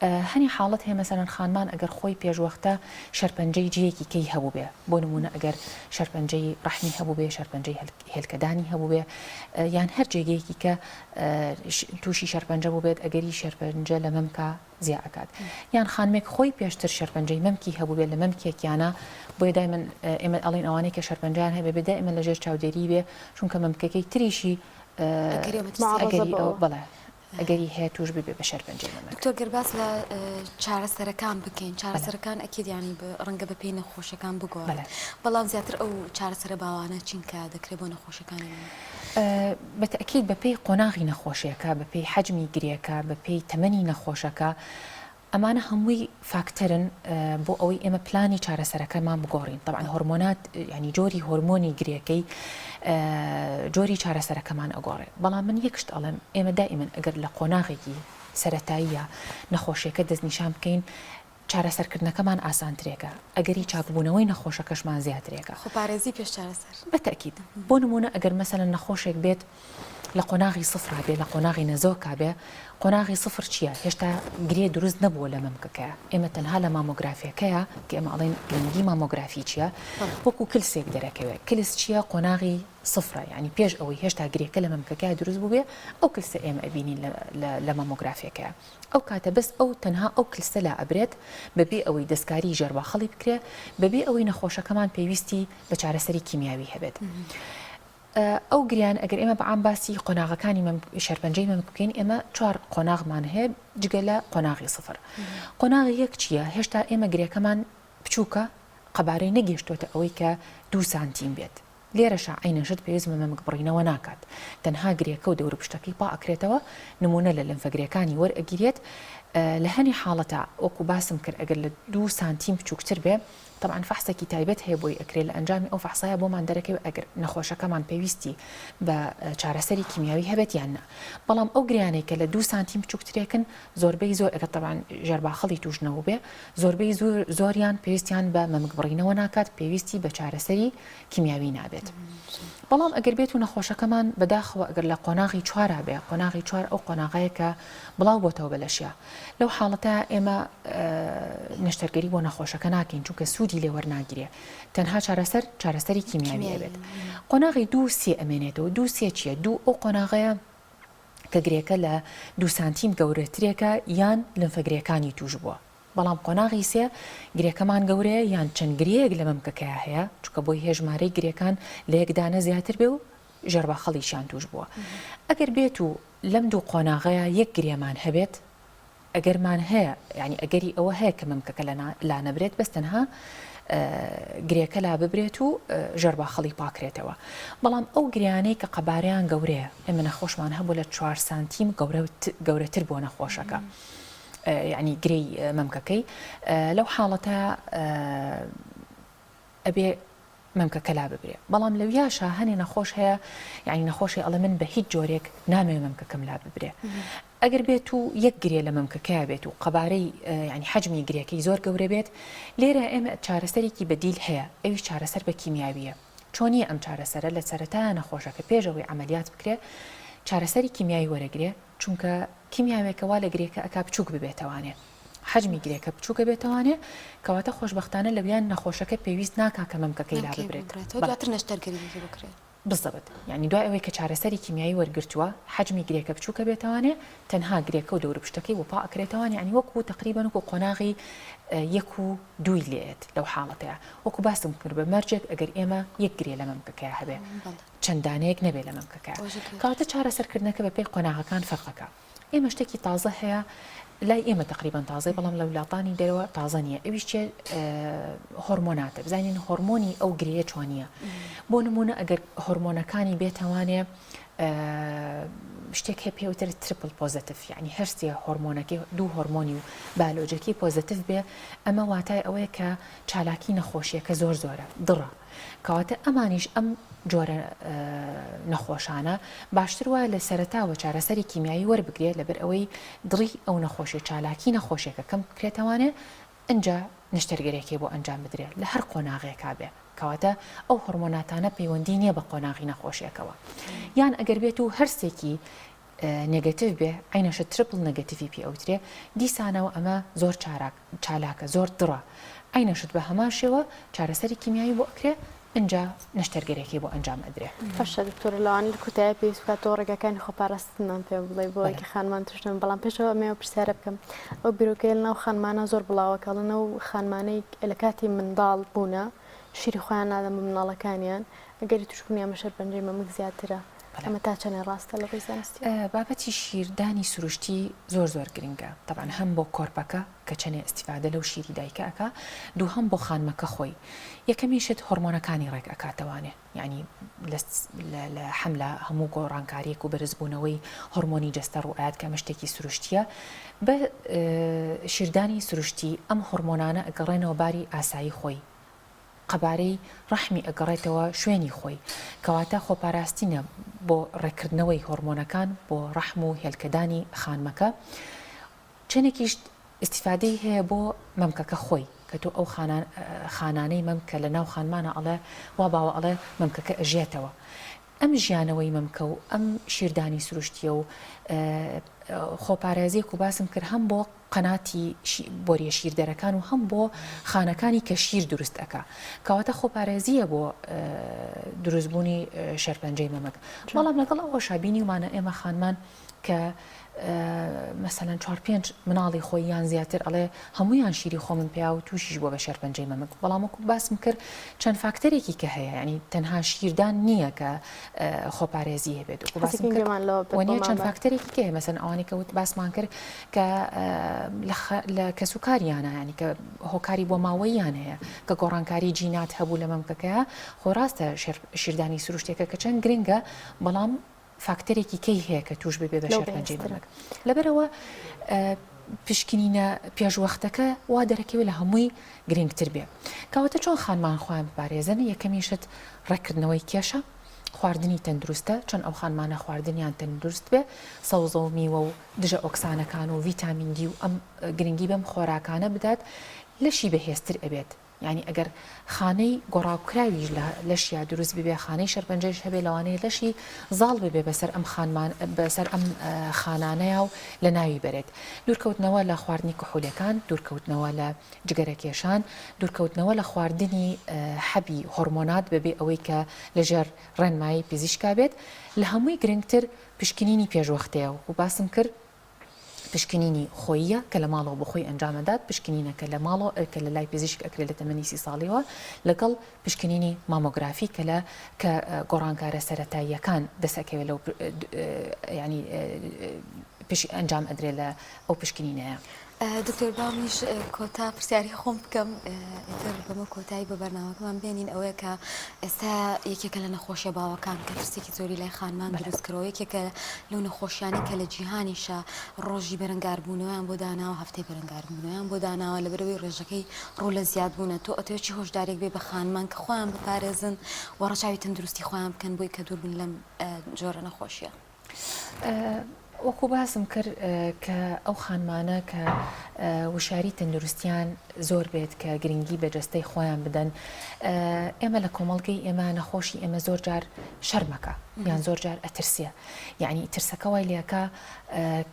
هەنی حاڵەت هەیە مەسەلەن خانمان ئەگەر خۆی پێشوەختە شەرپەنجەی جەیەکی کەی هەبوو بێ بۆ نمونە ئەگەر شەرپەنجەی ڕەحمی هەبوو بێ شەرپەنجەی هێلکەدانی هەبوو بێ یان هەر جێگەیەکی کە تووشی شەرپەنجە بوو بێت ئەگەری شەرپەنجە لە مەمکە زیاکات یان خانمێک خۆی پێشتر شەرپەنجەی مەمکی هەبوو بێت لە مەمکێکیانە بۆیە دایمەن ئێمە ئەڵێن ئەوانەی کە شەرپەنجیان هەبێ بێ دائیمەن لەژێر چاودێری بێ چونکە مەمکەکەی تریشی بەڵێ ئەگەری هەیە توش بێ بە شەرپەنجەی مەمەک. دکتۆر گەرباس لە چارەسەرەکان بکەین چارەسەرەکان ئەکید ینی ڕەنگە بە پێی نەخۆشەکان بگۆڕێت بەڵام زیاتر ئەو چارەسەرە باوانە چین کە دەکرێت بۆ نەخۆشەکانی بەتەکید بە پێی قۆناغی نەخۆشیەکە بە پێی حەجمی گرێکە بە پێی تەمەنی نەخۆشەکە ئەمانە هەمووی فاکتەرن بۆ ئەوەی ئێمە پلانی چارەسەرەکەمان بگۆڕین طبعا هۆرمۆنات ینی جۆری هۆرمۆنی گرێکەی جۆری چارەسەرەکەمان ئەگۆڕێ بەڵام من یەکشت ئەڵێم ئێمە دائیمەن ئەگەر لە قۆناغێکی سەرەتاییە نەخۆشیەکە دەستنیشان بکەین چارەسەرکردنەکەمان ئاسانترێکە ئەگەری چاکبوونەوەی نەخۆشەکەشمان زیاترێکە خۆپارێزی پێش چارەسەر بەتەکید بۆ نمونە ئەگەر مەسەلەن نەخۆشێک بێت لە قۆناغی سفر بێ لە قۆناغی نەزۆکا بێ قۆناغی سفر چییە هێشتا گرێ دروست نەبووە لە مەمکەکەیە ئێمە تەنها لە مامۆگرافیەکەیە کە ئێمە ئەڵێن گرنگی مامۆگرافی چییە وەکو کلسێک دەرەکەوێت کلس چییە قۆناغی سفرە ینی پێش ئەوەی هێشتا گرێکە لە مەمکەکەیە دروست بوو بێ ئەو کلسە ئێمە ئەبینین لە مامۆگرافیەکەیە ئەو کاتە بەس ئەو تەنها ئەو کلسە لا ئەبرێت بەبێ ئەوەی دەستکاری ژەرباخەڵی بکرێ بەبێ ئەوەی نەخۆشەکەمان پێویستی بە چارەسەری کیمیاوی هەبێت. ئەو گریان ئەگەر ئێمە بەعام باسی قۆناغەکانی شەرپەنجەی مەمک بکەین ئێمە 4 قۆناغمان هەیە جگە لە قۆناغی سفر قۆناغی یەک چییە هێشتا ئێمە گرێکەمان بچووکە قەبارەی نەگەیشتۆتە ئەوەی کە 2 سانتیم بێت لێرەشە عینەشت پێویستمە مەمک بڕینەوە ناکات تەنها گرێکە و دەورە پشتەکەی پا ئەکرێتەوە نمونە لە لەنفەگرێکانی وەرئەگیرێت لە هەنی حاڵەتە وەکو باسم کرد ئەگەر لە 2 سانتیم بچووکتر بێ طبعا فحصێکی تایبەت هەیە بۆی ئەکرێت لە ئەنجامی ئەو فحسایە بۆمان دەرەکەوێت ئەگەر نەخۆشەکەمان پێویستی بە چارەسەری کیمیاوی هەبێت یان نە بەڵام ئەو گریانەی کە لە 2 سانتیم بچووکترێکن زۆربەی زۆر ئەگەر طبعا ژەرباخەڵی توشنەوە بێ زۆربەی زۆریان پێویستیان بە مەمک بڕینەوە ناکات پێویستی بە چارەسەری کیمیاوی نابێت بەڵام ئەگەر بێت و نەخۆشەکەمان بەداخەوە ئەگەر لە قۆناغی 4 بێ قۆناغی 4 ئەو قۆناغەیە کە بڵاو بۆتەوە بەلەشیە لەو حاڵەتە ئێمە نەشتەرگەری بۆ نەخۆشەکە ناکەین چونکە سوودی لێ وەرناگیرێ تەنها چارەسەری کیمیاوی بێت قۆناغی 2 سێ ئەمێنێتەوە 2 سێ چییە 2 ئەو قۆناغەیە کە گرێکە لە 2 سانتیم گەورەترێکە یان لەنفەگرێکانی توش بووە بەڵام قۆناغی سێ گرێکەمان گەورەیە یان چەند گرەیەک لە مەمکەکەیە هەیە چونکە بۆی هێژمارەی گرێکان لە یەکدانە زیاتر بێ و ژەرباخەڵیشیان توش بووە ئەگەر بێت و لەم 2 قۆناغەیە یەک گرێمان هەبێت ئەگەرمان هەیە ینی ئەگەری ئەوە هەیە کە مەمکەکە لا نەبرێت بەس تەنها گرێکە لا ببرێت و ژەرباخەڵی پاکرێتەوە بەڵام ئەو گریانەی کە قەبارەیان گەورەیە ئێمە نەخۆشمان هەبوو لە 4 سانتیم گەورەتر بۆ نەخۆشەکە یعنی گرەی مەمکەکەی لەو حاڵەتە ئەبێ مەمکەکە لا ببرێ بەڵام لەویاشە هەنێ نەخۆش هەیە یعنی نەخۆشی ئەڵە من بە هیچ جۆرێک نامێ مەمکەکەم لا ببرێ ئەگەر بێت و یەک گرێ لە مەمکەکەیە بێت و قەبارەی ینی حەجمی گرێکەی زۆر گەورە بێت لێرە ئێمە چارەسەرێکی بەدیل هەیە ئەوی چارەسەر بە کیمیاویە چۆنیە ئەم چارەسەرە لە سەرەتایە نەخۆشەکە پێشەوەی عملیات بکرێ چارەسەری کیمیایی وەرەگرێ چونکە کیمیاوێکەوە لە گرێکە ئەکا بچووک ببێتەوانێ حجمی گرێکە بچووکە بێتوانێ کەواتە خۆشببختانە لەویان نەخۆشەکە پێویست ناکا کە مەمکەکەی لا ببرێت دواتر نەشتەرگەری بکرێت. بزەبت یعنی دوای ئەوەی کە چارەسەری کیمیایی وەرگرتووە حجمی گرێکە بچووکە بێتوانێ تەنها گرێکە و دەور پشتەکەی و پاکرێتەوە ینی وەکو تقریبان وەکو قۆناغی 1 و 2 لێت لەو حاڵەتەیە وەکو باسم کرد بە مەرجێک ئەگەر ئێمە یەک گرێ لە مەمکەکەی هەبێ چەندانەیەک نەبێت لە مەمکەکە کەواتە چارەسەرکردنەکە بە پێی قۆناغەکان فەرقەکە ئێمە شتێکی تازە هەیە لای ئێمە تقریبان تازای بەڵام لە وڵاتانی دەرەوە تازە نییە ئەویش چێ هۆرمۆناتە بزانین هۆرمۆنی ئەو گرەیە چوانیە بۆ نمونە ئەگەر هۆرمۆنەکانی بێتەوانێ شتێک هەیە پێوتر تریپل پۆزیتیف یعنی هەرسیە هۆرمۆنەکەی دوو هۆرمۆنی و بالۆجەکی پۆزیتیف بێ ئەمە واتای ئەوەیە کە چالاکی نەخۆشیەکە زۆرە دڕە کەواتە ئەمانیش ئەم جۆرە نەخۆشانە باشتر وایە لە سەرەتاوە چارەسەری کیمیایی وەربگرێت لەبەر ئەوەی دڕی ئەو نەخۆشی چالاکی نەخۆشیەکە کەم بکرێتەوانێ ئەنجا نیشتەرگەرێکی بۆ ئەنجام بدرێت لە هەر قۆناغێکا بێ کەواتە ئەو هۆرمۆناتانە پەیوەندی نییە بە قۆناغی نەخۆشیەکەوە یان ئەگەر بێت و هەرسێکی نێگەتیڤ بێ عینەشە ترپل نەگەتیڤی پێ ئەوترێ دیسانەوە ئەمە زۆر چالاکە زۆر دڕە عینەشت بە هەمان شێوە چارەسەری کیمیایی بۆ ئەکرێ ئەنجا نەشتەرگەرێکی بۆ ئەنجام ئەدرێ باشە دکتۆر لەوانە کوتای پێویست بکات تۆ ڕێگەکانی خۆپاراستنان پێ بڵێ بۆیەکی خانمان توشتن بەڵام پێشەوە ئەمێ پرسیارە بکەم ئەو بیرۆکەی لەناو خانمانە زۆر بڵاوەکەڵنە و خانمانەی لە کاتی منداڵ بوونە شیری خۆیان نادەم بە مناڵەکانیان ئەگەری توشبوونیان بە شەرپەنجەی مەمک زیاترە ئەمە تا چەنێ ڕاستە لە ڕێی زانستی بابەتی شیردانی سروشتی زۆر گرنگە طبعا هەم بۆ کۆرپەکە کە چەنێ ئیسیفادە لەو شیری دایکەکە دوو هەم بۆ خانمەکە خۆی یەکەمیشت هۆرمۆنەکانی ڕێک ئەکاتەوانێ یعنی لە حملە هەموو گۆڕانکاریەک و بەرزبوونەوەی هۆرمۆنی جەستە ڕوئات کە مشتێکی سروشتیە بە شیردانی سروشتی ئەم هۆرمۆنانە ئەگەڕێنەوە باری ئاسایی خۆی قەبارەی ڕەحمی ئەگەڕێتەوە شوێنی خۆی کەواتە خۆپاراستینە بۆ ڕێکردنەوەی هۆرمۆنەکان بۆ ڕەحم و هێلکەدانی خانمەکە چەندێکیش ئیسیفادەی هەیە بۆ مەمکەکە خۆی کە تۆ ئەو خانانەی مەمکە لە ناو خانمانە ئەڵێ وا باوە ئەڵێ مەمکەکە ئەژێتەوە ئەم ژیانەوەی مەمکە و ئەم شیردانی سروشتیە و خۆپارێزیەک و باسم کرد هەم بۆ قەناتی بۆریە شیردەرەکان و هەم بۆ خانەکانی کە شیر دروست ئەکا کەواتە خۆپارێزیە بۆ دروستبوونی شەرپەنجەی مەمەک بەڵام لەگەڵ ئەوە شابینی ومانە ئێمە خانمان کە مثلەن 4-5 مناڵی خۆی یان زیاتر ئەڵێ هەمویان شیری خۆمن پیا و تووشیش بۆ بە شەرپەنجەی مەمەک بەڵام وەکو باسم کرد چەند فاکتەرێکی کە هەیە ینی تەنها شیردان نییە کە خۆپارێزی هەبێت وەنیە چەند فاکتەرێکی کە هەیە مەسەن ئەوانی کە باسمان کرد کە لە کەسوکاریانە ینی کە هۆکاری بۆ ماوەیان هەیە کە گۆڕانکاری جینات هەبوو لە مەمکەکەیە خۆڕاستە شیردانی سروشتێکە کە چەند گرنگە بەڵام فاکتەرێکی کەی هەیە کە توش ببێ بە شەرپەنجەی مەمەک لەبەرەوە پشکنینە پێشوەختەکە وا دەرەکەوێت لە هەمووی گرنگتر بێ کەواتە چۆن خانمان خۆیان بپارێزن یەکەمیشت ڕێکردنەوەی کێشە خواردنی تەندروستە چۆن ئەو خانمانە خواردنیان تەندروست بێ سەوزە و میوە و دژە ئۆکسانەکان و ڤیتامین دی و ئەم گرنگی بەم خۆراکانە بدات لەشی بەهێزتر ئەبێت یعنی ئەگەر خانەی گۆڕاوکراویش لەشیا دروست ببێ خانەی شەرپەنجەش هەبێ لەوانەیە لەشی زاڵ ببێ بەسەر ئەم بەسەر ئەم خانانەیە و لە ناوی بەرێت دوورکەوتنەوە لە خواردنی کحولەکان دوورکەوتنەوە لە جگەرەکێشان دوورکەوتنەوە لە خواردنی حەبی هۆرمۆنات بەبێ ئەوەی کە لەژێر ڕێنمایی پزیشکا بێت لە هەمووی گرنگتر پشکنینی پێشوەختەیە و باسم کرد پشکنینی خۆیە کە لە ماڵەوە بخۆی ئەنجامەدات پشکنینەکە لە ماڵەوە کە لە لای پزیشک ئەکرێت لە تەمەنی 30 ساڵیەوە لەگەڵ پشکنینی مامۆگرافی کە گۆڕانکارە سەرەتاییەکان دەسەکەوێت لەو ینی ئەنجام ئەدرێت لە ئەو پشکنینەیە. دکتۆر بامیش کۆتا پرسیاری خۆم بکەم ئیتر بەمە کۆتایی بە بەرنامەکەمان بێنین ئەوەیە کە ئێستا یەکێکە لە نەخۆشیە باوەکان کە ترسێکی زۆری لای خانمان دروستکەوە یەکێکە لەو نەخۆشیانی کە لە جیهانیشە ڕۆژی بەرەنگاربوونەوەیان بۆ داناوە هەفتەی بەرەنگاربوونەوەیان بۆ داناوە لەبەرەوەی ڕێژەکەی ڕوو لە زیاد بوونە تۆ ئەتوێکی هۆشدارێک بێ بە خانمان کە خۆیان بپارێزن و ڕەچاوی تەندروستی خۆیان بکەن بۆی کە دوور بن لەم جۆرە نەخۆشیە. وەکو باسم کرد کە ئەو خانمانە کە وشاری تەندروستیان زۆر بێت کە گرنگی بە جەستەی خۆیان بدەن ئێمە لە کۆمەڵگەی ئێمە نەخۆشی ئێمە زۆر جار شەرمەکە یان زۆر جار ئەترسێ یعنی ترسەکەوای لێکە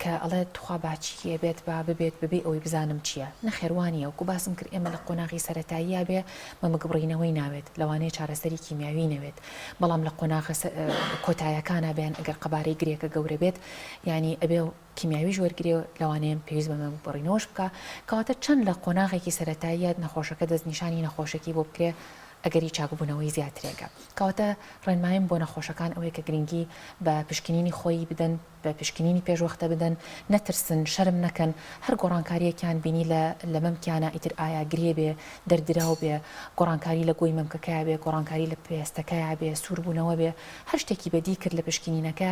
کە ئەڵێ توخوا باچیە بێت با ببێت ببێ ئەوەی بزانم چییە نەخێوانیە وکو باسم کرد ئێمە لە قۆناغی سەرەتاییە بێ مەمەگبڕینەوەی ناوێت لەوانەیە چارەسەری کیمیاوی نەوێت بەڵام لە قۆناغ کۆتایەکانە بێن ئەگەر قەبارەی گرێکە گەورە بێت ینی ئەبێ کیمیاوی ژوەرگرێ لەوانەیە پێویست بە مەمەگبڕینەوەش بکە کەواتە چەند لە قۆناغێکی سەرەتاییە نەخۆشەکە دەستنیشانی نەخۆشەکی بۆ بکرێ ئەگەری چاکبوونەوەی زیاترێکە کەواتە ڕێنمایم بۆ نەخۆشەکان ئەوەیە کە گرنگی بە پشکنینی خۆی بدەن بە پشکنینی پێشوەختە بدەن نەترسن شەرم نەکەن هەر گۆڕانکاریەکیان بینی لە مەمکیانە ئیتر ئایا گرێ بێ دەردراو بێ گۆڕانکاری لە گۆی مەمکەکەیە بێ گۆڕانکاری لە پێستەکەیە بێ سووربوونەوە بێ هەر شتێکی بەدی کرد لە پشکنینەکە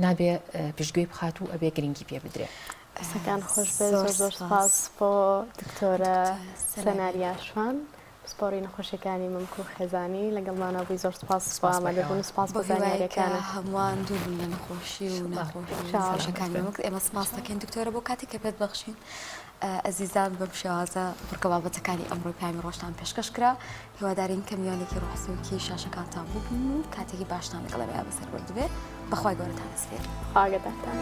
نابێ پشتگوێی بخات و ئەبێ گرنگی پێ بدرێ سەکان خۆش بێ زۆر سپاس بۆ دکتۆرە سەناریا شوان سپۆری نەخۆشیەکانی مەمکو خێزانی لەگەڵمانە بووی زۆر سپاس ئامادەبوون سپاس بۆ زانیاریەکانە هەمووان دوورن لە نەخۆشی و نەخۆشیەکانی وەک ئێمە سپاس دەکەین دکتۆرە بۆ کاتێک کە پێت بەخشین ئەزیزان بەم شێوازە بڕکە بابەتەکانی ئەمڕۆی پامی ڕۆژتان پێشکەش کرا هیوادارین کە میوانێکی ڕۆحسەوکی شاشەکانتان بووبن و کاتێکی باشتان لەگەڵ ئەوەیە بەسەر بردبێ بەخوای گەورەتان دەسپێت خواگەداتان